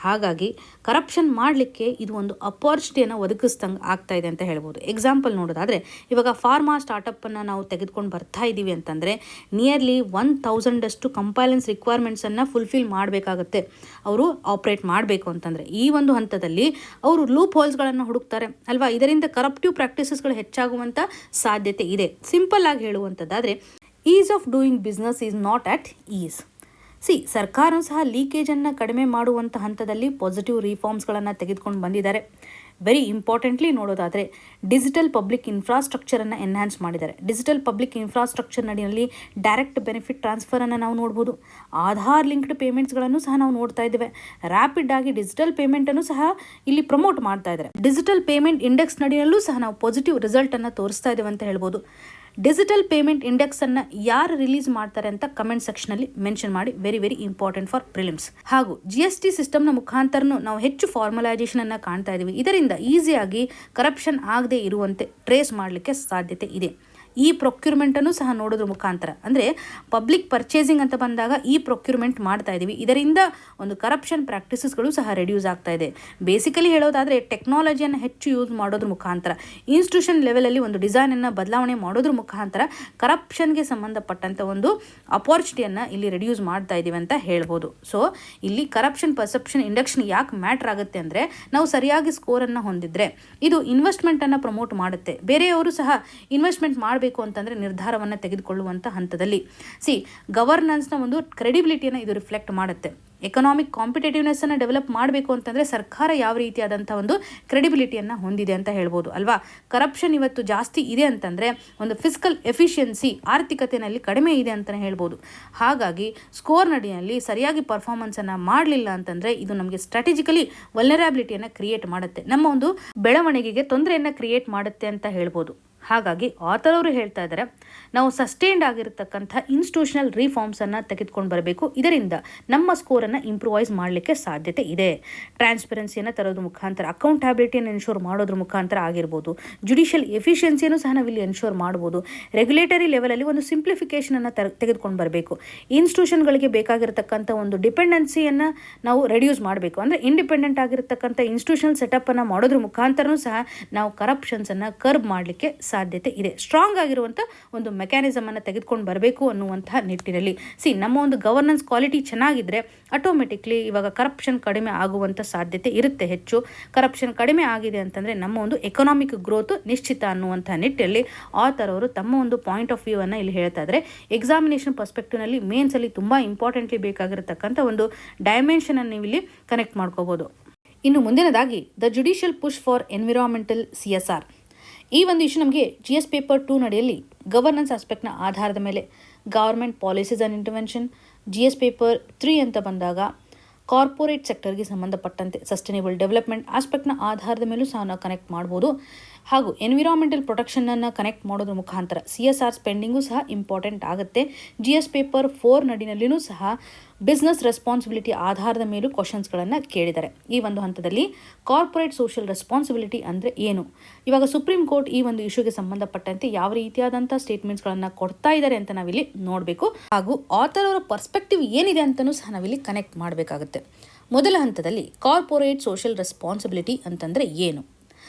ಹಾಗಾಗಿ ಕರಪ್ಷನ್ ಮಾಡಲಿಕ್ಕೆ ಇದು ಒಂದು ಅಪಾರ್ಚುನಿಟಿಯನ್ನು ಒದಗಿಸ್ದಂಗೆ ಆಗ್ತಾ ಇದೆ ಅಂತ ಹೇಳ್ಬೋದು. ಎಕ್ಸಾಂಪಲ್ ನೋಡೋದಾದರೆ ಇವಾಗ ಫಾರ್ಮಾ ಸ್ಟಾರ್ಟಪ್ಪನ್ನು ನಾವು ತೆಗೆದುಕೊಂಡು ಬರ್ತಾ ಇದ್ದೀವಿ ಅಂತಂದರೆ ನಿಯರ್ಲಿ 1000 ಕಂಪೈಲೆನ್ಸ್ ರಿಕ್ವೈರ್ಮೆಂಟ್ಸನ್ನು ಫುಲ್ಫಿಲ್ ಮಾಡಬೇಕಾಗುತ್ತೆ ಅವರು ಆಪ್ರೇಟ್ ಮಾಡಬೇಕು ಅಂತಂದರೆ. ಈ ಒಂದು ಹಂತದಲ್ಲಿ ಅವರು ಲೂಪ್ ಹೋಲ್ಸ್ಗಳನ್ನು ಹುಡುಕ್ತಾರೆ ಅಲ್ವಾ. ಇದರಿಂದ ಕರಪ್ಟಿವ್ ಪ್ರಾಕ್ಟೀಸಸ್ಗಳು ಹೆಚ್ಚಾಗುವಂಥ ಸಾಧ್ಯತೆ ಇದೆ. ಸಿಂಪಲ್ ಆಗಿ ಹೇಳುವಂಥದ್ದಾದರೆ ease of doing business is not at ease. ಸರ್ಕಾರವೂ ಸಹ ಲೀಕೇಜನ್ನು ಕಡಿಮೆ ಮಾಡುವಂಥ ಹಂತದಲ್ಲಿ ಪಾಸಿಟಿವ್ ರಿಫಾರ್ಮ್ಸ್ಗಳನ್ನು ತೆಗೆದುಕೊಂಡು ಬಂದಿದ್ದಾರೆ. ವೆರಿ ಇಂಪಾರ್ಟೆಂಟ್ಲಿ ನೋಡೋದಾದರೆ ಡಿಜಿಟಲ್ ಪಬ್ಲಿಕ್ ಇನ್ಫ್ರಾಸ್ಟ್ರಕ್ಚರನ್ನು ಎನ್ಹ್ಯಾನ್ಸ್ ಮಾಡಿದ್ದಾರೆ. ಡಿಜಿಟಲ್ ಪಬ್ಲಿಕ್ ಇನ್ಫ್ರಾಸ್ಟ್ರಕ್ಚರ್ ನಡಿಯಲ್ಲಿ ಡೈರೆಕ್ಟ್ ಬೆನಿಫಿಟ್ ಟ್ರಾನ್ಸ್ಫರನ್ನು ನಾವು ನೋಡ್ಬೋದು. ಆಧಾರ್ ಲಿಂಕ್ಡ್ ಪೇಮೆಂಟ್ಸ್ಗಳನ್ನು ಸಹ ನಾವು ನೋಡ್ತಾ ಇದ್ದೇವೆ. ರ್ಯಾಪಿಡ್ ಆಗಿ ಡಿಜಿಟಲ್ ಪೇಮೆಂಟನ್ನು ಸಹ ಇಲ್ಲಿ ಪ್ರಮೋಟ್ ಮಾಡ್ತಾ ಇದ್ದಾರೆ. ಡಿಜಿಟಲ್ ಪೇಮೆಂಟ್ ಇಂಡೆಕ್ಸ್ ನಡಿಯಲ್ಲೂ ಸಹ ನಾವು ಪಾಸಿಟಿವ್ ರಿಸಲ್ಟನ್ನು ತೋರಿಸ್ತಾ ಇದ್ದೇವೆ ಅಂತ ಹೇಳ್ಬೋದು. ಡಿಜಿಟಲ್ ಪೇಮೆಂಟ್ ಇಂಡೆಕ್ಸನ್ನು ಯಾರು ರಿಲೀಸ್ ಮಾಡ್ತಾರೆ ಅಂತ ಕಮೆಂಟ್ ಸೆಕ್ಷನಲ್ಲಿ ಮೆನ್ಷನ್ ಮಾಡಿ. Very very important for prelims. ಹಾಗೂ GST ಸಿಸ್ಟಮ್ನ ಮುಖಾಂತರನೂ ನಾವು ಹೆಚ್ಚು ಫಾರ್ಮಲೈಸೇಷನನ್ನು ಕಾಣ್ತಾ ಇದ್ದೀವಿ. ಇದರಿಂದ ಈಸಿಯಾಗಿ ಕರಪ್ಷನ್ ಆಗದೆ ಇರುವಂತೆ ಟ್ರೇಸ್ ಮಾಡಲಿಕ್ಕೆ ಸಾಧ್ಯತೆ ಇದೆ. ಈ ಪ್ರೊಕ್ಯೂರ್ಮೆಂಟನ್ನು ಸಹ ನೋಡೋದ್ರ ಮುಖಾಂತರ ಅಂದರೆ ಪಬ್ಲಿಕ್ ಪರ್ಚೇಸಿಂಗ್ ಅಂತ ಬಂದಾಗ ಈ ಪ್ರೊಕ್ಯೂರ್ಮೆಂಟ್ ಮಾಡ್ತಾ ಇದ್ದೀವಿ. ಇದರಿಂದ ಒಂದು ಕರಪ್ಷನ್ ಪ್ರಾಕ್ಟೀಸಸ್ಗಳು ಸಹ ರೆಡ್ಯೂಸ್ ಆಗ್ತಾ ಇದೆ. ಬೇಸಿಕಲಿ ಹೇಳೋದಾದರೆ ಟೆಕ್ನಾಲಜಿಯನ್ನು ಹೆಚ್ಚು ಯೂಸ್ ಮಾಡೋದ್ರ ಮುಖಾಂತರ, ಇನ್ಸ್ಟಿಟ್ಯೂಷನ್ ಲೆವೆಲಲ್ಲಿ ಒಂದು ಡಿಸೈನನ್ನು ಬದಲಾವಣೆ ಮಾಡೋದ್ರ ಮುಖಾಂತರ ಕರಪ್ಷನ್ಗೆ ಸಂಬಂಧಪಟ್ಟಂಥ ಒಂದು ಅಪಾರ್ಚುನಿಟಿಯನ್ನು ಇಲ್ಲಿ ರೆಡ್ಯೂಸ್ ಮಾಡ್ತಾ ಇದ್ದೀವಿ ಅಂತ ಹೇಳ್ಬೋದು. ಇಲ್ಲಿ ಕರಪ್ಷನ್ ಪರ್ಸೆಪ್ಷನ್ ಇಂಡಕ್ಷನ್ ಯಾಕೆ ಮ್ಯಾಟ್ರ್ ಆಗುತ್ತೆ ಅಂದರೆ ನಾವು ಸರಿಯಾಗಿ ಸ್ಕೋರನ್ನು ಹೊಂದಿದ್ರೆ ಇದು ಇನ್ವೆಸ್ಟ್ಮೆಂಟನ್ನು ಪ್ರಮೋಟ್ ಮಾಡುತ್ತೆ. ಬೇರೆಯವರು ಸಹ ಇನ್ವೆಸ್ಟ್ಮೆಂಟ್ ಮಾಡಬೇಕು ಅಂತಂದರೆ ನಿರ್ಧಾರವನ್ನು ತೆಗೆದುಕೊಳ್ಳುವಂಥ ಹಂತದಲ್ಲಿ ಗವರ್ನೆನ್ಸ್ನ ಒಂದು ಕ್ರೆಡಿಬಿಲಿಟಿಯನ್ನು ಇದು ರಿಫ್ಲೆಕ್ಟ್ ಮಾಡುತ್ತೆ. ಎಕನಾಮಿಕ್ ಕಾಂಪಿಟೇಟಿವ್ನೆಸ್ ಅನ್ನು ಡೆವಲಪ್ ಮಾಡಬೇಕು ಅಂತಂದರೆ ಸರ್ಕಾರ ಯಾವ ರೀತಿಯಾದಂಥ ಒಂದು ಕ್ರೆಡಿಬಿಲಿಟಿಯನ್ನು ಹೊಂದಿದೆ ಅಂತ ಹೇಳ್ಬೋದು ಅಲ್ವಾ. ಕರಪ್ಷನ್ ಇವತ್ತು ಜಾಸ್ತಿ ಇದೆ ಅಂತಂದರೆ ಒಂದು ಫಿಸ್ಕಲ್ ಎಫಿಷಿಯನ್ಸಿ ಆರ್ಥಿಕತೆಯಲ್ಲಿ ಕಡಿಮೆ ಇದೆ ಅಂತಲೇ ಹೇಳ್ಬೋದು. ಹಾಗಾಗಿ ಸ್ಕೋರ್ ನಡಿಯಲ್ಲಿ ಸರಿಯಾಗಿ ಪರ್ಫಾರ್ಮೆನ್ಸನ್ನು ಮಾಡಲಿಲ್ಲ ಅಂತಂದರೆ ಇದು ನಮಗೆ ಸ್ಟ್ರಾಟಜಿಕಲಿ ವಲ್ನರಬಿಲಿಟಿಯನ್ನು ಕ್ರಿಯೇಟ್ ಮಾಡುತ್ತೆ, ನಮ್ಮ ಒಂದು ಬೆಳವಣಿಗೆಗೆ ತೊಂದರೆಯನ್ನು ಕ್ರಿಯೇಟ್ ಮಾಡುತ್ತೆ ಅಂತ ಹೇಳ್ಬೋದು. ಹಾಗಾಗಿ ಆಥರ್ ಅವರು ಹೇಳ್ತಾ ಇದ್ದಾರೆ ನಾವು ಸಸ್ಟೈನ್ಡ್ ಆಗಿರತಕ್ಕಂಥ ಇನ್ಸ್ಟಿಟ್ಯೂಷನಲ್ ರಿಫಾರ್ಮ್ಸನ್ನು ತೆಗೆದುಕೊಂಡು ಬರಬೇಕು. ಇದರಿಂದ ನಮ್ಮ ಸ್ಕೋರನ್ನು ಇಂಪ್ರೂವೈಸ್ ಮಾಡಲಿಕ್ಕೆ ಸಾಧ್ಯತೆ ಇದೆ. ಟ್ರಾನ್ಸ್ಪರೆನ್ಸಿಯನ್ನು ತರೋದ್ರ ಮುಖಾಂತರ, ಅಕೌಂಟಬಿಲಿಟಿಯನ್ನು ಎನ್ಶೋರ್ ಮಾಡೋದ್ರ ಮುಖಾಂತರ ಆಗಿರ್ಬೋದು. ಜುಡಿಷಿಯಲ್ ಎಫಿಷಿಯನ್ಸಿಯನ್ನು ಸಹ ನಾವಿಲ್ಲಿ ಎನ್ಶೋರ್ ಮಾಡ್ಬೋದು. ರೆಗ್ಯುಲೇಟರಿ ಲೆವೆಲಲ್ಲಿ ಒಂದು ಸಿಂಪ್ಲಿಫಿಕೇಷನನ್ನು ತೆಗೆದುಕೊಂಡು ಬರಬೇಕು. ಇನ್ಸ್ಟಿಟ್ಯೂಷನ್ಗಳಿಗೆ ಬೇಕಾಗಿರತಕ್ಕಂಥ ಒಂದು ಡಿಪೆಂಡೆನ್ಸಿಯನ್ನು ನಾವು ರೆಡ್ಯೂಸ್ ಮಾಡಬೇಕು. ಅಂದರೆ ಇಂಡಿಪೆಂಡೆಂಟ್ ಆಗಿರತಕ್ಕಂಥ ಇನ್ಸ್ಟಿಟ್ಯೂಷನಲ್ ಸೆಟಪ್ಪನ್ನು ಮಾಡೋದ್ರ ಮುಖಾಂತರನೂ ಸಹ ನಾವು ಕರಪ್ಷನ್ಸನ್ನು ಕರ್ಬ್ ಮಾಡಲಿಕ್ಕೆ ಸಾಧ್ಯತೆ ಇದೆ. ಸ್ಟ್ರಾಂಗ್ ಆಗಿರುವಂಥ ಒಂದು ಮೆಕ್ಯಾನಿಸಮ್ ಅನ್ನು ತೆಗೆದುಕೊಂಡು ಬರಬೇಕು ಅನ್ನುವಂತಹ ನಿಟ್ಟಿನಲ್ಲಿ ನಮ್ಮ ಒಂದು ಗವರ್ನೆನ್ಸ್ ಕ್ವಾಲಿಟಿ ಚೆನ್ನಾಗಿದ್ದರೆ ಆಟೋಮೆಟಿಕ್ಲಿ ಇವಾಗ ಕರಪ್ಷನ್ ಕಡಿಮೆ ಆಗುವಂಥ ಸಾಧ್ಯತೆ ಇರುತ್ತೆ. ಹೆಚ್ಚು ಕರಪ್ಷನ್ ಕಡಿಮೆ ಆಗಿದೆ ಅಂತಂದರೆ ನಮ್ಮ ಒಂದು ಎಕನಾಮಿಕ್ ಗ್ರೋತ್ ನಿಶ್ಚಿತ ಅನ್ನುವಂಥ ನಿಟ್ಟಿನಲ್ಲಿ ಆಥರ್ ಅವರು ತಮ್ಮ ಒಂದು ಪಾಯಿಂಟ್ ಆಫ್ ವ್ಯೂ ಅನ್ನು ಇಲ್ಲಿ ಹೇಳ್ತಾ ಇದ್ದಾರೆ. ಎಕ್ಸಾಮಿನೇಷನ್ ಪರ್ಸ್ಪೆಕ್ಟಿವ್ನಲ್ಲಿ ಮೇನ್ಸಲ್ಲಿ ತುಂಬ ಇಂಪಾರ್ಟೆಂಟ್ಲಿ ಬೇಕಾಗಿರತಕ್ಕಂಥ ಒಂದು ಡೈಮೆನ್ಷನ್ ಅನ್ನು ನೀವು ಇಲ್ಲಿ ಕನೆಕ್ಟ್ ಮಾಡ್ಕೋಬೋದು. ಇನ್ನು ಮುಂದಿನದಾಗಿ the judicial push for environmental CSR. ಈ ಒಂದು ಇಶ್ಯೂ ನಮಗೆ GS ಪೇಪರ್ 2 ನಡೆಯಲ್ಲಿ ಗವರ್ನೆನ್ಸ್ ಆಸ್ಪೆಕ್ಟ್ನ ಆಧಾರದ ಮೇಲೆ government policies and intervention, GS paper 3 ಅಂತ ಬಂದಾಗ ಕಾರ್ಪೊರೇಟ್ ಸೆಕ್ಟರ್ಗೆ ಸಂಬಂಧಪಟ್ಟಂತೆ ಸಸ್ಟೈನೇಬಲ್ ಡೆವಲಪ್ಮೆಂಟ್ ಆಸ್ಪೆಕ್ಟ್ನ ಆಧಾರದ ಮೇಲೂ ಸಹ ನಾವು ಕನೆಕ್ಟ್ ಮಾಡ್ಬೋದು. ಹಾಗೂ ಎನ್ವಿರಾನ್ಮೆಂಟಲ್ ಪ್ರೊಟೆಕ್ಷನನ್ನು ಕನೆಕ್ಟ್ ಮಾಡೋದ್ರ ಮುಖಾಂತರ CSR ಸ್ಪೆಂಡಿಂಗು ಸಹ ಇಂಪಾರ್ಟೆಂಟ್ ಆಗುತ್ತೆ. GS ಪೇಪರ್ 4 ನಡಿನಲ್ಲಿಯೂ ಸಹ ಬಿಸ್ನೆಸ್ ರೆಸ್ಪಾನ್ಸಿಬಿಲಿಟಿ ಆಧಾರದ ಮೇಲೂ ಕ್ವಶನ್ಸ್ಗಳನ್ನು ಕೇಳಿದ್ದಾರೆ. ಈ ಒಂದು ಹಂತದಲ್ಲಿ ಕಾರ್ಪೊರೇಟ್ ಸೋಷಿಯಲ್ ರೆಸ್ಪಾನ್ಸಿಬಿಲಿಟಿ ಅಂದರೆ ಏನು, ಇವಾಗ ಸುಪ್ರೀಂ ಕೋರ್ಟ್ ಈ ಒಂದು ಇಶ್ಯೂಗೆ ಸಂಬಂಧಪಟ್ಟಂತೆ ಯಾವ ರೀತಿಯಾದಂಥ ಸ್ಟೇಟ್ಮೆಂಟ್ಸ್ಗಳನ್ನು ಕೊಡ್ತಾ ಇದ್ದಾರೆ ಅಂತ ನಾವಿಲ್ಲಿ ನೋಡಬೇಕು. ಹಾಗೂ ಆಥರ್ ಅವರ ಪರ್ಸ್ಪೆಕ್ಟಿವ್ ಏನಿದೆ ಅಂತಲೂ ಸಹ ನಾವಿಲ್ಲಿ ಕನೆಕ್ಟ್ ಮಾಡಬೇಕಾಗುತ್ತೆ. ಮೊದಲ ಹಂತದಲ್ಲಿ ಕಾರ್ಪೊರೇಟ್ ಸೋಷಿಯಲ್ ರೆಸ್ಪಾನ್ಸಿಬಿಲಿಟಿ ಅಂತಂದರೆ ಏನು?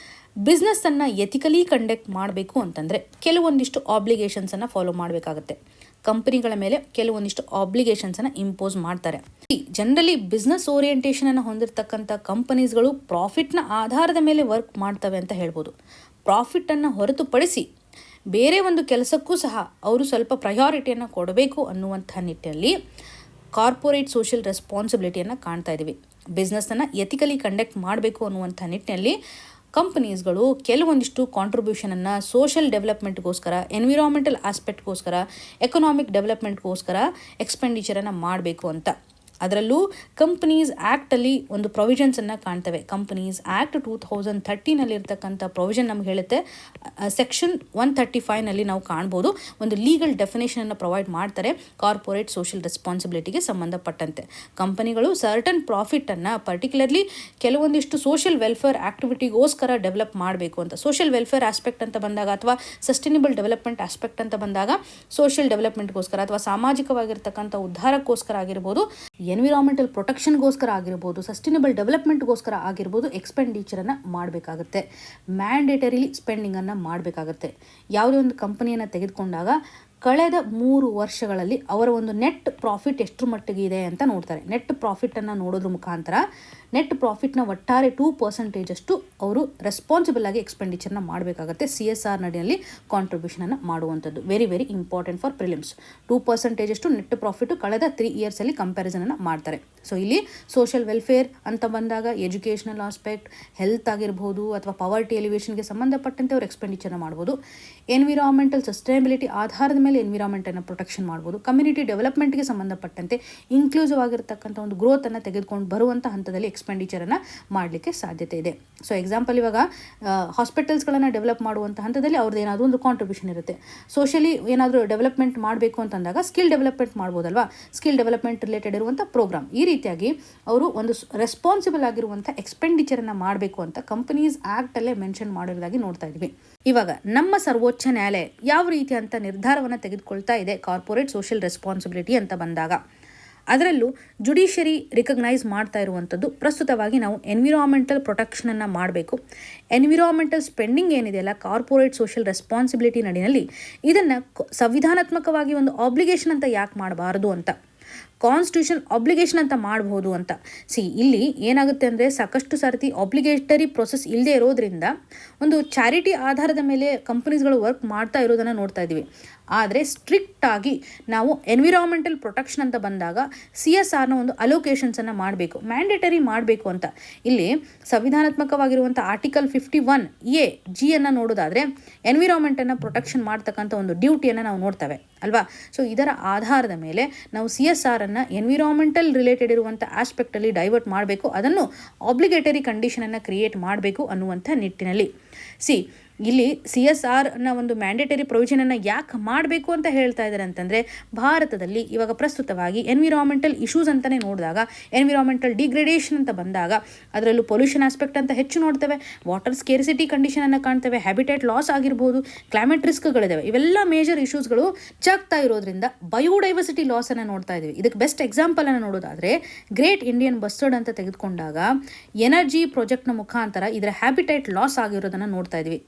ಬಿಸ್ನೆಸ್ಸನ್ನು ಎಥಿಕಲಿ ಕಂಡಕ್ಟ್ ಮಾಡಬೇಕು ಅಂತಂದರೆ ಕೆಲವೊಂದಿಷ್ಟು ಆಬ್ಲಿಗೇಷನ್ಸನ್ನು ಫಾಲೋ ಮಾಡಬೇಕಾಗುತ್ತೆ. ಕಂಪನಿಗಳ ಮೇಲೆ ಕೆಲವೊಂದಿಷ್ಟು ಆಬ್ಲಿಗೇಷನ್ಸನ್ನು ಇಂಪೋಸ್ ಮಾಡ್ತಾರೆ. ಜನರಲಿ ಬಿಸ್ನೆಸ್ ಓರಿಯೆಂಟೇಷನನ್ನು ಹೊಂದಿರತಕ್ಕಂಥ ಕಂಪನೀಸ್ಗಳು ಪ್ರಾಫಿಟ್ನ ಆಧಾರದ ಮೇಲೆ ವರ್ಕ್ ಮಾಡ್ತವೆ ಅಂತ ಹೇಳ್ಬೋದು. ಪ್ರಾಫಿಟನ್ನು ಹೊರತುಪಡಿಸಿ ಬೇರೆ ಒಂದು ಕೆಲಸಕ್ಕೂ ಸಹ ಅವರು ಸ್ವಲ್ಪ ಪ್ರಯಾರಿಟಿಯನ್ನು ಕೊಡಬೇಕು ಅನ್ನುವಂಥ ನಿಟ್ಟಿನಲ್ಲಿ ಕಾರ್ಪೊರೇಟ್ ಸೋಷಿಯಲ್ ರೆಸ್ಪಾನ್ಸಿಬಿಲಿಟಿಯನ್ನು ಕಾಣ್ತಾ ಇದ್ದೀವಿ. ಬಿಸ್ನೆಸ್ಸನ್ನು ಎಥಿಕಲಿ ಕಂಡಕ್ಟ್ ಮಾಡಬೇಕು ಅನ್ನುವಂಥ ನಿಟ್ಟಿನಲ್ಲಿ ಕಂಪನೀಸ್ಗಳು ಕೆಲವೊಂದಿಷ್ಟು ಕಾಂಟ್ರಿಬ್ಯೂಷನನ್ನು ಸೋಷಿಯಲ್ ಡೆವಲಪ್ಮೆಂಟ್ಗೋಸ್ಕರ, ಎನ್ವಿರಾನ್ಮೆಂಟಲ್ ಆಸ್ಪೆಕ್ಟ್ಗೋಸ್ಕರ, ಎಕನಾಮಿಕ್ ಡೆವಲಪ್ಮೆಂಟ್ಗೋಸ್ಕರ ಎಕ್ಸ್ಪೆಂಡಿಚರನ್ನು ಮಾಡಬೇಕು ಅಂತ. ಅದರಲ್ಲೂ ಕಂಪನೀಸ್ ಆ್ಯಕ್ಟಲ್ಲಿ ಒಂದು ಪ್ರೊವಿಷನ್ಸನ್ನು ಕಾಣ್ತವೆ. ಕಂಪನೀಸ್ ಆ್ಯಕ್ಟ್ 2013 ಇರ್ತಕ್ಕಂಥ ಪ್ರೊವಿಷನ್ ನಮ್ಗೆ ಹೇಳುತ್ತೆ. ಸೆಕ್ಷನ್ 135 ನಾವು ಕಾಣ್ಬೋದು, ಒಂದು ಲೀಗಲ್ ಡೆಫಿನೇಷನನ್ನು ಪ್ರೊವೈಡ್ ಮಾಡ್ತಾರೆ ಕಾರ್ಪೊರೇಟ್ ಸೋಷಿಯಲ್ ರೆಸ್ಪಾನ್ಸಿಬಿಲಿಟಿಗೆ ಸಂಬಂಧಪಟ್ಟಂತೆ. ಕಂಪನಿಗಳು ಸರ್ಟನ್ ಪ್ರಾಫಿಟನ್ನು ಪರ್ಟಿಕ್ಯುಲರ್ಲಿ ಕೆಲವೊಂದಿಷ್ಟು ಸೋಷಿಯಲ್ ವೆಲ್ಫೇರ್ ಆ್ಯಕ್ಟಿವಿಟಿಗೋಸ್ಕರ ಡೆವಲಪ್ ಮಾಡಬೇಕು ಅಂತ. ಸೋಷಿಯಲ್ ವೆಲ್ಫೇರ್ ಆಸ್ಪೆಕ್ಟ್ ಅಂತ ಬಂದಾಗ ಅಥವಾ ಸಸ್ಟೈನಬಲ್ ಡೆವಲಪ್ಮೆಂಟ್ ಆಸ್ಪೆಕ್ಟ್ ಅಂತ ಬಂದಾಗ ಸೋಷಿಯಲ್ ಡೆವಲಪ್ಮೆಂಟ್ಗೋಸ್ಕರ ಅಥವಾ ಸಾಮಾಜಿಕವಾಗಿರ್ತಕ್ಕಂಥ ಉದ್ಧಾರಕ್ಕೋಸ್ಕರ ಆಗಿರ್ಬೋದು, ಎನ್ವಿರಾನ್ಮೆಂಟಲ್ ಪ್ರೊಟೆಕ್ಷನ್ಗೋಸ್ಕರ ಆಗಿರ್ಬೋದು, ಸಸ್ಟೈನಬಲ್ ಡೆವಲಪ್ಮೆಂಟ್ಗೋಸ್ಕರ ಆಗಿರ್ಬೋದು ಎಕ್ಸ್ಪೆಂಡಿಚರನ್ನು ಮಾಡಬೇಕಾಗುತ್ತೆ. ಮ್ಯಾಂಡೇಟರಿಲಿ ಸ್ಪೆಂಡಿಂಗನ್ನು ಮಾಡಬೇಕಾಗುತ್ತೆ. ಯಾವುದೇ ಒಂದು ಕಂಪನಿಯನ್ನು ತೆಗೆದುಕೊಂಡಾಗ ಕಳೆದ 3 ವರ್ಷಗಳಲ್ಲಿ ಅವರ ಒಂದು ನೆಟ್ ಪ್ರಾಫಿಟ್ ಎಷ್ಟು ಮಟ್ಟಿಗೆ ಇದೆ ಅಂತ ನೋಡ್ತಾರೆ. ನೆಟ್ ಪ್ರಾಫಿಟನ್ನು ನೋಡೋದ್ರ ಮುಖಾಂತರ ನೆಟ್ ಪ್ರಾಫಿಟ್ನ ಒಟ್ಟಾರೆ 2% ಅವರು ರೆಸ್ಪಾನ್ಸಿಬಲ್ ಆಗಿ ಎಕ್ಸ್ಪೆಂಡಿಚರ್ನ ಮಾಡಬೇಕಾಗುತ್ತೆ. CSR ನಡಿಯಲ್ಲಿ ಕಾಂಟ್ರಿಬ್ಯೂಷನನ್ನು ಮಾಡುವಂಥದ್ದು very very important for prelims. 2% net profit ಕಳೆದ 3 ಇಯರ್ಸಲ್ಲಿ ಕಂಪ್ಯಾರಿಸನನ್ನು ಮಾಡ್ತಾರೆ. ಸೊ ಇಲ್ಲಿ ಸೋಷಿಯಲ್ ವೆಲ್ಫೇರ್ ಅಂತ ಬಂದಾಗ ಎಜುಕೇಷನಲ್ ಆಸ್ಪೆಕ್ಟ್, ಹೆಲ್ತ್ ಆಗಿರ್ಬೋದು ಅಥವಾ ಪವರ್ಟಿ ಎಲಿವೇಷನ್ಗೆ ಸಂಬಂಧಪಟ್ಟಂತೆ ಅವರು ಎಕ್ಸ್ಪೆಂಡಿಚರ್ನ ಮಾಡ್ಬೋದು. ಎನ್ವಿರಾನ್ಮೆಂಟಲ್ ಸಸ್ಟೈನಬಿಲಿಟಿ ಆಧಾರದ ಮೇಲೆ ಎನ್ವಿರಾನ್ಮೆಂಟನ್ನು ಪ್ರೊಟೆಕ್ಷನ್ ಮಾಡ್ಬೋದು. ಕಮ್ಯುನಿಟಿ ಡೆವಲಪ್ಮೆಂಟ್ಗೆ ಸಂಬಂಧಪಟ್ಟಂತೆ ಇನ್ಕ್ಲೂಸಿವ್ ಆಗಿರ್ತಕ್ಕಂಥ ಒಂದು ಗ್ರೋತನ್ನು ತೆಗೆದುಕೊಂಡು ಬರುವಂಥ ಹಂತದಲ್ಲಿ ಎಕ್ಸ್ಪೆಂಡಿಚರನ್ನು ಮಾಡಲಿಕ್ಕೆ ಸಾಧ್ಯತೆ ಇದೆ. ಸೊ ಎಕ್ಸಾಂಪಲ್ ಇವಾಗ ಹಾಸ್ಪಿಟಲ್ಸ್ಗಳನ್ನು ಡೆವಲಪ್ ಮಾಡುವಂಥ ಹಂತದಲ್ಲಿ ಅವ್ರದ್ದು ಏನಾದರೂ ಒಂದು ಕಾಂಟ್ರಿಬ್ಯೂಷನ್ ಇರುತ್ತೆ. ಸೋಷಿಯಲಿ ಏನಾದರೂ ಡೆವಲಪ್ಮೆಂಟ್ ಮಾಡಬೇಕು ಅಂತಂದಾಗ ಸ್ಕಿಲ್ ಡೆವಲಪ್ಮೆಂಟ್ ಮಾಡ್ಬೋದಲ್ವಾ, ಸ್ಕಿಲ್ ಡೆವಲಪ್ಮೆಂಟ್ ರಿಲೇಟೆಡ್ ಇರುವಂಥ ಪ್ರೋಗ್ರಾಮ್. ಈ ರೀತಿಯಾಗಿ ಅವರು ಒಂದು ರೆಸ್ಪಾನ್ಸಿಬಲ್ ಆಗಿರುವಂಥ ಎಕ್ಸ್ಪೆಂಡಿಚರನ್ನು ಮಾಡಬೇಕು ಅಂತ ಕಂಪನೀಸ್ ಆ್ಯಕ್ಟಲ್ಲೇ ಮೆನ್ಷನ್ ಮಾಡಿರೋದಾಗಿ ನೋಡ್ತಾ ಇದ್ವಿ. ಇವಾಗ ನಮ್ಮ ಸರ್ವೋಚ್ಚ ನ್ಯಾಯಾಲಯ ಯಾವ ರೀತಿ ಅಂತ ನಿರ್ಧಾರವನ್ನು ತೆಗೆದುಕೊಳ್ತಾ ಇದೆ ಕಾರ್ಪೊರೇಟ್ ಸೋಷಿಯಲ್ ರೆಸ್ಪಾನ್ಸಿಬಿಲಿಟಿ ಅಂತ ಬಂದಾಗ, ಅದರಲ್ಲೂ ಜುಡಿಷಿಯರಿ ರಿಕಗ್ನೈಸ್ ಮಾಡ್ತಾ ಇರುವಂಥದ್ದು ಪ್ರಸ್ತುತವಾಗಿ ನಾವು ಎನ್ವಿರಾನ್ಮೆಂಟಲ್ ಪ್ರೊಟೆಕ್ಷನನ್ನು ಮಾಡಬೇಕು. ಎನ್ವಿರಾನ್ಮೆಂಟಲ್ ಸ್ಪೆಂಡಿಂಗ್ ಏನಿದೆಯಲ್ಲ ಕಾರ್ಪೊರೇಟ್ ಸೋಷಿಯಲ್ ರೆಸ್ಪಾನ್ಸಿಬಿಲಿಟಿ ನಡಿನಲ್ಲಿ ಇದನ್ನು ಸಂವಿಧಾನಾತ್ಮಕವಾಗಿ ಒಂದು ಆಬ್ಲಿಗೇಷನ್ ಅಂತ ಯಾಕೆ ಮಾಡಬಾರ್ದು ಅಂತ, ಕಾನ್ಸ್ಟಿಟ್ಯೂಷನ್ ಆಬ್ಲಿಗೇಷನ್ ಅಂತ ಮಾಡ್ಬೋದು ಅಂತ. ಇಲ್ಲಿ ಏನಾಗುತ್ತೆ ಅಂದರೆ ಸಾಕಷ್ಟು ಸರ್ತಿ ಆಬ್ಲಿಗೇಟರಿ ಪ್ರೊಸೆಸ್ ಇಲ್ಲದೆ ಇರೋದ್ರಿಂದ ಒಂದು ಚಾರಿಟಿ ಆಧಾರದ ಮೇಲೆ ಕಂಪನೀಸ್ಗಳು ವರ್ಕ್ ಮಾಡ್ತಾ ಇರೋದನ್ನು ನೋಡ್ತಾ ಇದ್ದೀವಿ. ಆದರೆ ಸ್ಟ್ರಿಕ್ಟಾಗಿ ನಾವು ಎನ್ವಿರಾನ್ಮೆಂಟಲ್ ಪ್ರೊಟೆಕ್ಷನ್ ಅಂತ ಬಂದಾಗ CSRನ ಒಂದು ಅಲೋಕೇಶನ್ಸನ್ನು ಮಾಡಬೇಕು, ಮ್ಯಾಂಡೇಟರಿ ಮಾಡಬೇಕು ಅಂತ. ಇಲ್ಲಿ ಸಂವಿಧಾನಾತ್ಮಕವಾಗಿರುವಂಥ ಆರ್ಟಿಕಲ್ 51A(G) ನೋಡೋದಾದರೆ ಎನ್ವಿರಾನ್ಮೆಂಟನ್ನು ಪ್ರೊಟೆಕ್ಷನ್ ಮಾಡ್ತಕ್ಕಂಥ ಒಂದು ಡ್ಯೂಟಿಯನ್ನು ನಾವು ನೋಡ್ತೇವೆ ಅಲ್ವಾ. ಸೊ ಇದರ ಆಧಾರದ ಮೇಲೆ ನಾವು CSRನ್ನು ಎನ್ವಿರಾನ್ಮೆಂಟಲ್ ರಿಲೇಟೆಡ್ ಇರುವಂಥ ಆಸ್ಪೆಕ್ಟಲ್ಲಿ ಡೈವರ್ಟ್ ಮಾಡಬೇಕು, ಅದನ್ನು ಆಬ್ಲಿಗೇಟರಿ ಕಂಡೀಷನನ್ನು ಕ್ರಿಯೇಟ್ ಮಾಡಬೇಕು ಅನ್ನುವಂಥ ನಿಟ್ಟಿನಲ್ಲಿ ಇಲ್ಲಿ CSRನ ಒಂದು ಮ್ಯಾಂಡೇಟರಿ ಪ್ರೊವಿಷನನ್ನು ಯಾಕೆ ಮಾಡಬೇಕು ಅಂತ ಹೇಳ್ತಾ ಇದ್ದಾರೆ ಅಂತಂದರೆ, ಭಾರತದಲ್ಲಿ ಇವಾಗ ಪ್ರಸ್ತುತವಾಗಿ ಎನ್ವಿರಾನ್ಮೆಂಟಲ್ ಇಶ್ಯೂಸ್ ಅಂತಲೇ ನೋಡಿದಾಗ ಎನ್ವಿರಾನ್ಮೆಂಟಲ್ ಡಿಗ್ರೇಡೇಷನ್ ಅಂತ ಬಂದಾಗ ಅದರಲ್ಲೂ ಪೊಲ್ಯೂಷನ್ ಆಸ್ಪೆಕ್ಟ್ ಅಂತ ಹೆಚ್ಚು ನೋಡ್ತೇವೆ, ವಾಟರ್ ಸ್ಕೇರ್ಸಿಟಿ ಕಂಡೀಷನನ್ನು ಕಾಣ್ತೇವೆ, ಹ್ಯಾಬಿಟೇಟ್ ಲಾಸ್ ಆಗಿರ್ಬೋದು, ಕ್ಲೈಮೇಟ್ ರಿಸ್ಕ್ಗಳಿದ್ದಾವೆ. ಇವೆಲ್ಲ ಮೇಜರ್ ಇಶ್ಯೂಸ್ಗಳು ಜಾಗ್ತಾ ಇರೋದ್ರಿಂದ ಬಯೋಡೈವರ್ಸಿಟಿ ಲಾಸನ್ನು ನೋಡ್ತಾ ಇದ್ದೀವಿ. ಇದಕ್ಕೆ ಬೆಸ್ಟ್ ಎಕ್ಸಾಂಪಲನ್ನು ನೋಡೋದಾದರೆ ಗ್ರೇಟ್ ಇಂಡಿಯನ್ ಬಸ್ಟರ್ಡ್ ಅಂತ ತೆಗೆದುಕೊಂಡಾಗ ಎನರ್ಜಿ ಪ್ರಾಜೆಕ್ಟ್ನ ಮುಖಾಂತರ ಇದರ ಹ್ಯಾಬಿಟೇಟ್ ಲಾಸ್ ಆಗಿರೋದನ್ನು ನೋಡ್ತಾ ಇದ್ವಿ.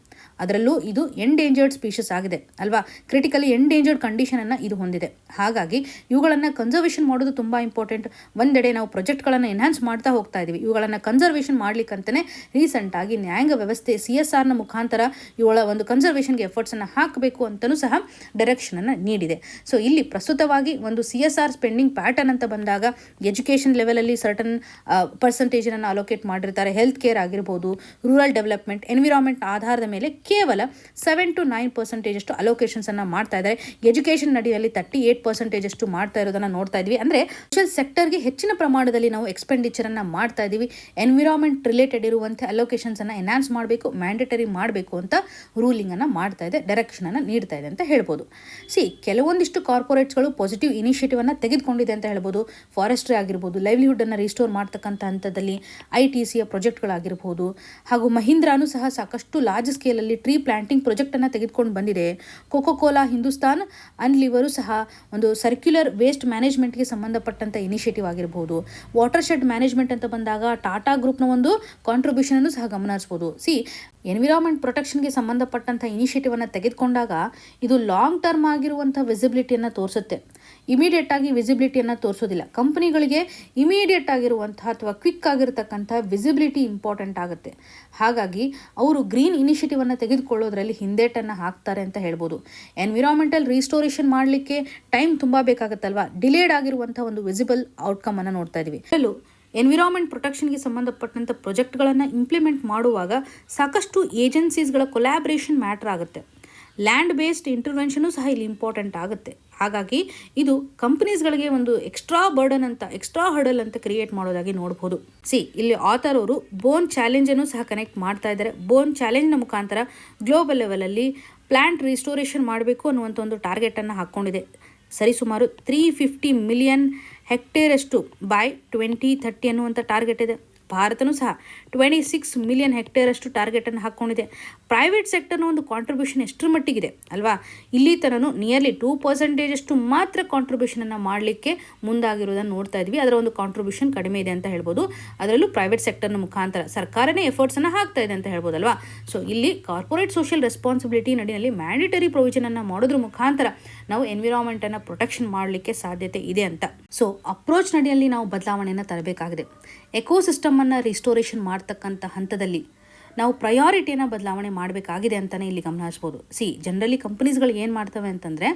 ಅದರಲ್ಲೂ ಇದು ಎಂಡೇಂಜರ್ಡ್ ಸ್ಪೀಷಸ್ ಆಗಿದೆ ಅಲ್ವಾ, ಕ್ರಿಟಿಕಲಿ ಎಂಡೇಂಜರ್ಡ್ ಕಂಡೀಷನನ್ನು ಇದು ಹೊಂದಿದೆ. ಹಾಗಾಗಿ ಇವುಗಳನ್ನು ಕನ್ಸರ್ವೇಷನ್ ಮಾಡೋದು ತುಂಬ ಇಂಪಾರ್ಟೆಂಟ್. ಒಂದೆಡೆ ನಾವು ಪ್ರಾಜೆಕ್ಟ್ಗಳನ್ನು ಎನ್ಹಾನ್ಸ್ ಮಾಡ್ತಾ ಹೋಗ್ತಾ ಇದ್ದೀವಿ, ಇವುಗಳನ್ನು ಕನ್ಸರ್ವೇಷನ್ ಮಾಡ್ಲಿಕ್ಕಂತಲೇ ರೀಸೆಂಟಾಗಿ ನ್ಯಾಯಾಂಗ ವ್ಯವಸ್ಥೆ CSRನ ಮುಖಾಂತರ ಇವುಗಳ ಒಂದು ಕನ್ಸರ್ವೇಷನ್ಗೆ ಎಫರ್ಟ್ಸನ್ನು ಹಾಕಬೇಕು ಅಂತಲೂ ಸಹ ಡೈರೆಕ್ಷನನ್ನು ನೀಡಿದೆ. ಸೊ ಇಲ್ಲಿ ಪ್ರಸ್ತುತವಾಗಿ ಒಂದು CSR ಸ್ಪೆಂಡಿಂಗ್ ಪ್ಯಾಟರ್ನ್ ಅಂತ ಬಂದಾಗ ಎಜುಕೇಷನ್ ಲೆವೆಲಲ್ಲಿ ಸರ್ಟನ್ ಪರ್ಸೆಂಟೇಜನ್ನು ಅಲೋಕೇಟ್ ಮಾಡಿರ್ತಾರೆ, ಹೆಲ್ತ್ ಕೇರ್ ಆಗಿರ್ಬೋದು, ರೂರಲ್ ಡೆವಲಪ್ಮೆಂಟ್, ಎನ್ವಿರಾನ್ಮೆಂಟ್ ಆಧಾರದ ಮೇಲೆ ಕೇವಲ 7 to 9% ಅಷ್ಟು ಅಲೋಕೇಶನ್ಸನ್ನು ಮಾಡ್ತಾ ಇದ್ದಾರೆ. ಎಜುಕೇಷನ್ ನಡಿಯಲ್ಲಿ 38% ಅಷ್ಟು ಮಾಡ್ತಾ ಇರೋದನ್ನು ನೋಡ್ತಾ ಇದ್ವಿ. ಅಂದರೆ ಸೋಷಿಯಲ್ ಸೆಕ್ಟರ್ಗೆ ಹೆಚ್ಚಿನ ಪ್ರಮಾಣದಲ್ಲಿ ನಾವು ಎಕ್ಸ್ಪೆಂಡಿಚರನ್ನು ಮಾಡ್ತಾ ಇದ್ದೀವಿ. ಎನ್ವಿರಾನ್ಮೆಂಟ್ ರಿಲೇಟೆಡ್ ಇರುವಂಥ ಅಲೋಕೇಶನ್ಸನ್ನು ಎನ್ಹಾನ್ಸ್ ಮಾಡಬೇಕು, ಮ್ಯಾಂಡೇಟರಿ ಮಾಡಬೇಕು ಅಂತ ರೂಲಿಂಗನ್ನು ಮಾಡ್ತಾ ಇದೆ, ಡೈರೆಕ್ಷನನ್ನು ನೀಡ್ತಾ ಇದೆ ಅಂತ ಹೇಳ್ಬೋದು. ಕೆಲವೊಂದಿಷ್ಟು ಕಾರ್ಪೊರೇಟ್ಸ್ಗಳು ಪಾಸಿಟಿವ್ ಇನಿಷಿಯೇಟಿವನ್ನು ತೆಗೆದುಕೊಂಡಿದೆ ಅಂತ ಹೇಳ್ಬೋದು. ಫಾರೆಸ್ಟ್ರಿ ಆಗಿರ್ಬೋದು, ಲೈವ್ಲಿಹುಡ್ಡನ್ನು ರಿಸ್ಟೋರ್ ಮಾಡ್ತಕ್ಕಂಥ ಹಂತದಲ್ಲಿ ITCಯ ಪ್ರಾಜೆಕ್ಟ್ಗಳಾಗಿರ್ಬೋದು, ಹಾಗೂ ಮಹೀಂದ್ರಾನು ಸಹ ಸಾಕಷ್ಟು ಲಾರ್ಜ್ ಸ್ಕೇಲಲ್ಲಿ ಟ್ರೀ ಪ್ಲಾಂಟಿಂಗ್ ಪ್ರಾಜೆಕ್ಟನ್ನು ತೆಗೆದುಕೊಂಡು ಬಂದಿದೆ. ಕೋಕೋ-ಕೋಲಾ, ಹಿಂದೂಸ್ತಾನ್ ಅನ್ಲಿವರು ಸಹ ಒಂದು ಸರ್ಕ್ಯುಲರ್ ವೇಸ್ಟ್ ಮ್ಯಾನೇಜ್ಮೆಂಟ್ಗೆ ಸಂಬಂಧಪಟ್ಟಂಥ ಇನಿಷಿಯೇಟಿವ್ ಆಗಿರ್ಬೋದು. ವಾಟರ್ ಶೆಡ್ ಮ್ಯಾನೇಜ್ಮೆಂಟ್ ಅಂತ ಬಂದಾಗ ಟಾಟಾ ಗ್ರೂಪ್ನ ಒಂದು ಕಾಂಟ್ರಿಬ್ಯೂಷನ್ ಅನ್ನು ಸಹ ಗಮನಿಸ್ಬೋದು. ಎನ್ವಿರಾನ್ಮೆಂಟ್ ಪ್ರೊಟೆಕ್ಷನ್ಗೆ ಸಂಬಂಧಪಟ್ಟಂಥ ಇನಿಷಿಯೇಟಿವನ್ನು ತೆಗೆದುಕೊಂಡಾಗ ಇದು ಲಾಂಗ್ ಟರ್ಮ್ ಆಗಿರುವಂಥ ವಿಸಿಬಿಲಿಟಿಯನ್ನು ತೋರಿಸುತ್ತೆ. ಇಮಿಡಿಯೇಟ್ ಆಗಿ ವಿಸಿಬಿಲಿಟಿಯನ್ನು ತೋರಿಸೋದಿಲ್ಲ. ಕಂಪನಿಗಳಿಗೆ ಇಮಿಡಿಯೇಟ್ ಆಗಿರುವಂತಹ ಅಥವಾ ಕ್ವಿಕ್ ಆಗಿರತಕ್ಕಂಥ ವಿಸಿಬಿಲಿಟಿ ಇಂಪಾರ್ಟೆಂಟ್ ಆಗುತ್ತೆ. ಹಾಗಾಗಿ ಅವರು ಗ್ರೀನ್ ಇನಿಷಿಯೇಟಿವನ್ನು ತೆಗೆದುಕೊಳ್ಳೋದ್ರಲ್ಲಿ ಹಿಂದೇಟನ್ನು ಹಾಕ್ತಾರೆ ಅಂತ ಹೇಳ್ಬೋದು. ಎನ್ವಿರಾನ್ಮೆಂಟಲ್ ರಿಸ್ಟೋರೇಷನ್ ಮಾಡಲಿಕ್ಕೆ ಟೈಮ್ ತುಂಬ ಬೇಕಾಗುತ್ತಲ್ವಾ, ಡಿಲೇಡ್ ಆಗಿರುವಂಥ ಒಂದು ವಿಸಿಬಲ್ ಔಟ್ಕಮ್ ಅನ್ನು ನೋಡ್ತಾ ಇದ್ವಿ. ಎನ್ವಿರಾನ್ಮೆಂಟ್ ಪ್ರೊಟೆಕ್ಷನ್ಗೆ ಸಂಬಂಧಪಟ್ಟಂಥ ಪ್ರಾಜೆಕ್ಟ್ಗಳನ್ನು ಇಂಪ್ಲಿಮೆಂಟ್ ಮಾಡುವಾಗ ಸಾಕಷ್ಟು ಏಜೆನ್ಸೀಸ್ಗಳ ಕೊಲ್ಯಾಬ್ರೇಷನ್ ಮ್ಯಾಟರ್ ಆಗುತ್ತೆ. ಲ್ಯಾಂಡ್ ಬೇಸ್ಡ್ ಇಂಟರ್ವೆನ್ಷನು ಸಹ ಇಲ್ಲಿ ಇಂಪಾರ್ಟೆಂಟ್ ಆಗುತ್ತೆ. ಹಾಗಾಗಿ ಇದು ಕಂಪನೀಸ್ಗಳಿಗೆ ಒಂದು ಎಕ್ಸ್ಟ್ರಾ ಬರ್ಡನ್ ಅಂತ, ಎಕ್ಸ್ಟ್ರಾ ಹರ್ಡಲ್ ಅಂತ ಕ್ರಿಯೇಟ್ ಮಾಡೋದಾಗಿ ನೋಡ್ಬೋದು. ಇಲ್ಲಿ ಆಥರ್ ಅವರು ಬೋನ್ ಚಾಲೆಂಜನ್ನು ಸಹ ಕನೆಕ್ಟ್ ಮಾಡ್ತಾ ಇದ್ದಾರೆ. ಬೋನ್ ಚಾಲೆಂಜ್ನ ಮುಖಾಂತರ ಗ್ಲೋಬಲ್ ಲೆವೆಲಲ್ಲಿ ಪ್ಲಾಂಟ್ ರಿಸ್ಟೋರೇಷನ್ ಮಾಡಬೇಕು ಅನ್ನುವಂಥ ಒಂದು ಟಾರ್ಗೆಟನ್ನು ಹಾಕ್ಕೊಂಡಿದೆ. ಸರಿಸುಮಾರು 350 ಮಿಲಿಯನ್ ಹೆಕ್ಟೇರಷ್ಟು ಬೈ 2030 ಅನ್ನುವಂಥ ಟಾರ್ಗೆಟ್ ಇದೆ. ಭಾರತನೂ ಸಹ 26 ಮಿಲಿಯನ್ ಹೆಕ್ಟೇರಷ್ಟು ಟಾರ್ಗೆಟನ್ನು ಹಾಕ್ಕೊಂಡಿದೆ. ಪ್ರೈವೇಟ್ ಸೆಕ್ಟರ್ನ ಒಂದು ಕಾಂಟ್ರಿಬ್ಯೂಷನ್ ಎಷ್ಟರ ಮಟ್ಟಿಗಿದೆ ಅಲ್ವಾ, ಇಲ್ಲಿ ತನೂ ನಿಯರ್ಲಿ 2% ಅಷ್ಟು ಮಾತ್ರ ಕಾಂಟ್ರಿಬ್ಯೂಷನನ್ನು ಮಾಡಲಿಕ್ಕೆ ಮುಂದಾಗಿರೋದನ್ನು ನೋಡ್ತಾ ಇದ್ವಿ. ಅದರ ಒಂದು ಕಾಂಟ್ರಿಬ್ಯೂಷನ್ ಕಡಿಮೆ ಇದೆ ಅಂತ ಹೇಳ್ಬೋದು. ಅದರಲ್ಲೂ ಪ್ರೈವೇಟ್ ಸೆಕ್ಟರ್ನ ಮುಖಾಂತರ ಸರ್ಕಾರನೇ ಎಫರ್ಟ್ಸನ್ನು ಹಾಕ್ತಾ ಇದೆ ಅಂತ ಹೇಳ್ಬೋದಲ್ವಾ. ಇಲ್ಲಿ ಕಾರ್ಪೊರೇಟ್ ಸೋಷಿಯಲ್ ರೆಸ್ಪಾನ್ಸಿಬಿಲಿಟಿ ನಡಿನಲ್ಲಿ ಮ್ಯಾಂಡೇಟರಿ ಪ್ರೊವಿಷನನ್ನು ಮಾಡೋದ್ರ ಮುಖಾಂತರ ನಾವು ಎನ್ವಿರಾನ್ಮೆಂಟನ್ನು ಪ್ರೊಟೆಕ್ಷನ್ ಮಾಡಲಿಕ್ಕೆ ಸಾಧ್ಯತೆ ಇದೆ ಅಂತ. ಅಪ್ರೋಚ್ ನಡಿಯಲ್ಲಿ ನಾವು ಬದಲಾವಣೆಯನ್ನು ತರಬೇಕಾಗಿದೆ. ಎಕೋಸಿಸ್ಟಮನ್ನು ರಿಸ್ಟೋರೇಷನ್ ಮಾಡ್ತಕ್ಕಂಥ ಹಂತದಲ್ಲಿ ನಾವು ಪ್ರಯಾರಿಟಿಯನ್ನು ಬದಲಾವಣೆ ಮಾಡಬೇಕಾಗಿದೆ ಅಂತಲೇ ಇಲ್ಲಿ ಗಮನಿಸ್ಬೋದು. ಜನರಲಿ ಕಂಪನೀಸ್ಗಳು ಏನು ಮಾಡ್ತವೆ ಅಂತಂದರೆ,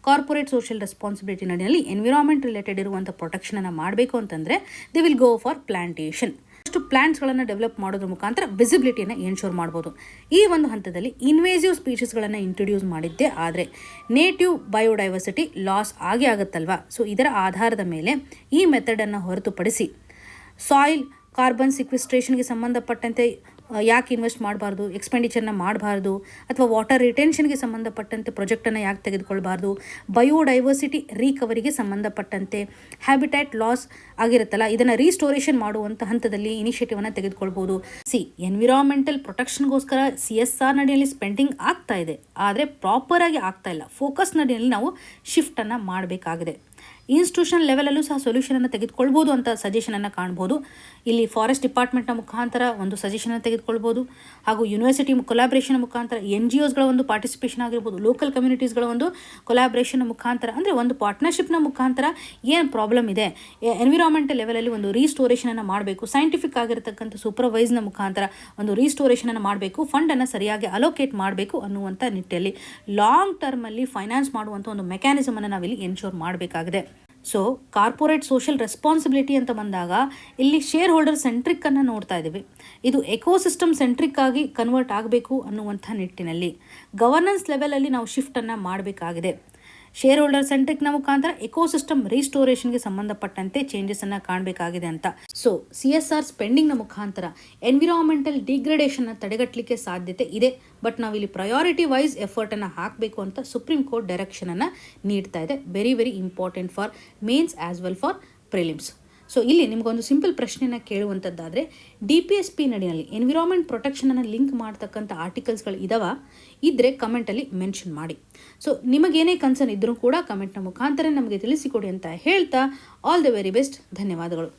ಕಾರ್ಪೊರೇಟ್ ಸೋಷಿಯಲ್ ರೆಸ್ಪಾನ್ಸಿಬಿಲಿಟಿ ನಡಿನಲ್ಲಿ ಎನ್ವಿರಾನ್ಮೆಂಟ್ ರಿಲೇಟೆಡ್ ಇರುವಂಥ ಪ್ರೊಟೆಕ್ಷನನ್ನು ಮಾಡಬೇಕು ಅಂತಂದರೆ they will go for plantation. ಅಷ್ಟು ಪ್ಲಾಂಟ್ಸ್ಗಳನ್ನು ಡೆವಲಪ್ ಮಾಡೋದ್ರ ಮುಖಾಂತರ ವಿಸಿಬಿಲಿಟಿಯನ್ನು ಎನ್ಶೋರ್ ಮಾಡ್ಬೋದು. ಈ ಒಂದು ಹಂತದಲ್ಲಿ ಇನ್ವೇಸಿವ್ ಸ್ಪೀಷೀಸ್ಗಳನ್ನು ಇಂಟ್ರೊಡ್ಯೂಸ್ ಮಾಡಿದ್ದೇ ಆದರೆ ನೇಟಿವ್ ಬಯೋಡೈವರ್ಸಿಟಿ ಲಾಸ್ ಆಗೇ ಆಗುತ್ತಲ್ವಾ. ಇದರ ಆಧಾರದ ಮೇಲೆ ಈ ಮೆಥಡನ್ನು ಹೊರತುಪಡಿಸಿ ಸಾಯಿಲ್ ಕಾರ್ಬನ್ ಸಿಕ್ವಿಸ್ಟ್ರೇಷನ್ಗೆ ಸಂಬಂಧಪಟ್ಟಂತೆ ಯಾಕೆ ಇನ್ವೆಸ್ಟ್ ಮಾಡಬಾರ್ದು, ಎಕ್ಸ್ಪೆಂಡಿಚರ್ನ ಮಾಡಬಾರ್ದು, ಅಥವಾ ವಾಟರ್ ರಿಟೆನ್ಷನ್ಗೆ ಸಂಬಂಧಪಟ್ಟಂತೆ ಪ್ರಾಜೆಕ್ಟನ್ನು ಯಾಕೆ ತೆಗೆದುಕೊಳ್ಬಾರ್ದು, ಬಯೋಡೈವರ್ಸಿಟಿ ರಿಕವರಿಗೆ ಸಂಬಂಧಪಟ್ಟಂತೆ ಹ್ಯಾಬಿಟ್ಯಾಟ್ ಲಾಸ್ ಆಗಿರುತ್ತಲ್ಲ, ಇದನ್ನು ರೀಸ್ಟೋರೇಷನ್ ಮಾಡುವಂಥ ಹಂತದಲ್ಲಿ ಇನಿಷಿಯೇಟಿವನ್ನು ತೆಗೆದುಕೊಳ್ಬೋದು. ಎನ್ವಿರಾನ್ಮೆಂಟಲ್ ಪ್ರೊಟೆಕ್ಷನ್ಗೋಸ್ಕರ CSR ನಡಿಯಲ್ಲಿ ಸ್ಪೆಂಡಿಂಗ್ ಆಗ್ತಾ ಇದೆ, ಆದರೆ ಪ್ರಾಪರಾಗಿ ಆಗ್ತಾ ಇಲ್ಲ. ಫೋಕಸ್ ನಡಿಯಲ್ಲಿ ನಾವು ಶಿಫ್ಟನ್ನು ಮಾಡಬೇಕಾಗಿದೆ. ಇನ್ಸ್ಟಿಟ್ಯೂಷನ್ ಲೆವೆಲಲ್ಲೂ ಸಹ ಸೊಲ್ಯೂಷನನ್ನು ತೆಗೆದುಕೊಳ್ಬೋದು ಅಂತ ಸಜೆಷನನ್ನು ಕಾಣ್ಬೋದು. ಇಲ್ಲಿ ಫಾರೆಸ್ಟ್ ಡಿಪಾರ್ಟ್ಮೆಂಟ್ನ ಮುಖಾಂತರ ಒಂದು ಸಜೆಷನನ್ನು ತೆಗೆದುಕೊಳ್ಬೋದು, ಹಾಗೂ ಯೂನಿವರ್ಸಿಟಿ ಕೊಲಾಬ್ರೇಷನ್ ಮುಖಾಂತರ NGOಸ್ಗಳ ಒಂದು ಪಾರ್ಟಿಸಿಪೇಷನ್ ಆಗಿರ್ಬೋದು, ಲೋಕಲ್ ಕಮ್ಯುನಿಟೀಸ್ಗಳ ಒಂದು ಕೊಲಾಬ್ರೇಷನ್ ಮುಖಾಂತರ, ಅಂದರೆ ಒಂದು ಪಾರ್ಟ್ನರ್ಶಿಪ್ನ ಮುಖಾಂತರ ಏನು ಪ್ರಾಬ್ಲಮ್ ಇದೆ, ಎನ್ವಿರಾನ್ಮೆಂಟಲ್ ಲೆವೆಲಲ್ಲಿ ಒಂದು ರೀಸ್ಟೋರೇಷನನ್ನು ಮಾಡಬೇಕು, ಸೈಂಟಿಫಿಕ್ ಆಗಿರತಕ್ಕಂಥ ಸೂಪರ್ವೈಸ್ನ ಮುಖಾಂತರ ಒಂದು ರೀಸ್ಟೋರೇಷನನ್ನು ಮಾಡಬೇಕು, ಫಂಡನ್ನು ಸರಿಯಾಗಿ ಅಲೋಕೇಟ್ ಮಾಡಬೇಕು ಅನ್ನುವಂಥ ನಿಟ್ಟಿನಲ್ಲಿ ಲಾಂಗ್ ಟರ್ಮಲ್ಲಿ ಫೈನಾನ್ಸ್ ಮಾಡುವಂಥ ಒಂದು ಮೆಕ್ಯಾನಿಸಮನ್ನು ನಾವಿಲ್ಲಿ ಎನ್ಶೋರ್ ಮಾಡಬೇಕಾಗಿದೆ. ಕಾರ್ಪೊರೇಟ್ ಸೋಷಿಯಲ್ ರೆಸ್ಪಾನ್ಸಿಬಿಲಿಟಿ ಅಂತ ಬಂದಾಗ ಇಲ್ಲಿ ಶೇರ್ ಹೋಲ್ಡರ್ ಸೆಂಟ್ರಿಕ್ ಅನ್ನು ನೋಡ್ತಾ ಇದ್ದೀವಿ. ಇದು ಎಕೋಸಿಸ್ಟಮ್ ಸೆಂಟ್ರಿಕ್ ಆಗಿ ಕನ್ವರ್ಟ್ ಆಗಬೇಕು ಅನ್ನುವಂಥ ನಿಟ್ಟಿನಲ್ಲಿ ಗವರ್ನೆನ್ಸ್ ಲೆವೆಲಲ್ಲಿ ನಾವು ಶಿಫ್ಟನ್ನು ಮಾಡಬೇಕಾಗಿದೆ. ಶೇರ್ ಹೋಲ್ಡರ್ ಸೆಂಟ್ರಿಕ್ನ ಮುಖಾಂತರ ಎಕೋಸಿಸ್ಟಮ್ ರೀಸ್ಟೋರೇಷನ್ಗೆ ಸಂಬಂಧಪಟ್ಟಂತೆ ಚೇಂಜಸನ್ನು ಕಾಣಬೇಕಾಗಿದೆ ಅಂತ. CSR ಸ್ಪೆಂಡಿಂಗ್ನ ಮುಖಾಂತರ ಎನ್ವಿರಾನ್ಮೆಂಟಲ್ ಡಿಗ್ರೇಡೇಷನ್ನ ತಡೆಗಟ್ಟಲಿಕ್ಕೆ ಸಾಧ್ಯತೆ ಇದೆ. ಬಟ್ ನಾವಿಲ್ಲಿ ಪ್ರಯಾರಿಟಿ ವೈಸ್ ಎಫರ್ಟನ್ನು ಹಾಕಬೇಕು ಅಂತ ಸುಪ್ರೀಂ ಕೋರ್ಟ್ ಡೈರೆಕ್ಷನನ್ನು ನೀಡ್ತಾ ಇದೆ. Very very important for mains as well for prelims. ಇಲ್ಲಿ ನಿಮಗೊಂದು ಸಿಂಪಲ್ ಪ್ರಶ್ನೆಯನ್ನು ಕೇಳುವಂಥದ್ದಾದರೆ, DPSP ನಡಿನಲ್ಲಿ ಎನ್ವಿರಾನ್ಮೆಂಟ್ ಪ್ರೊಟೆಕ್ಷನನ್ನು ಲಿಂಕ್ ಮಾಡ್ತಕ್ಕಂಥ ಆರ್ಟಿಕಲ್ಸ್ಗಳು ಇದ್ದರೆ ಕಮೆಂಟಲ್ಲಿ ಮೆನ್ಷನ್ ಮಾಡಿ. ನಿಮಗೇನೇ ಕನ್ಸರ್ನ್ ಇದ್ದರೂ ಕೂಡ ಕಮೆಂಟ್ನ ಮುಖಾಂತರ ನಮಗೆ ತಿಳಿಸಿಕೊಡಿ ಅಂತ ಹೇಳ್ತಾ ಆಲ್ ದ ವೆರಿ ಬೆಸ್ಟ್. ಧನ್ಯವಾದಗಳು.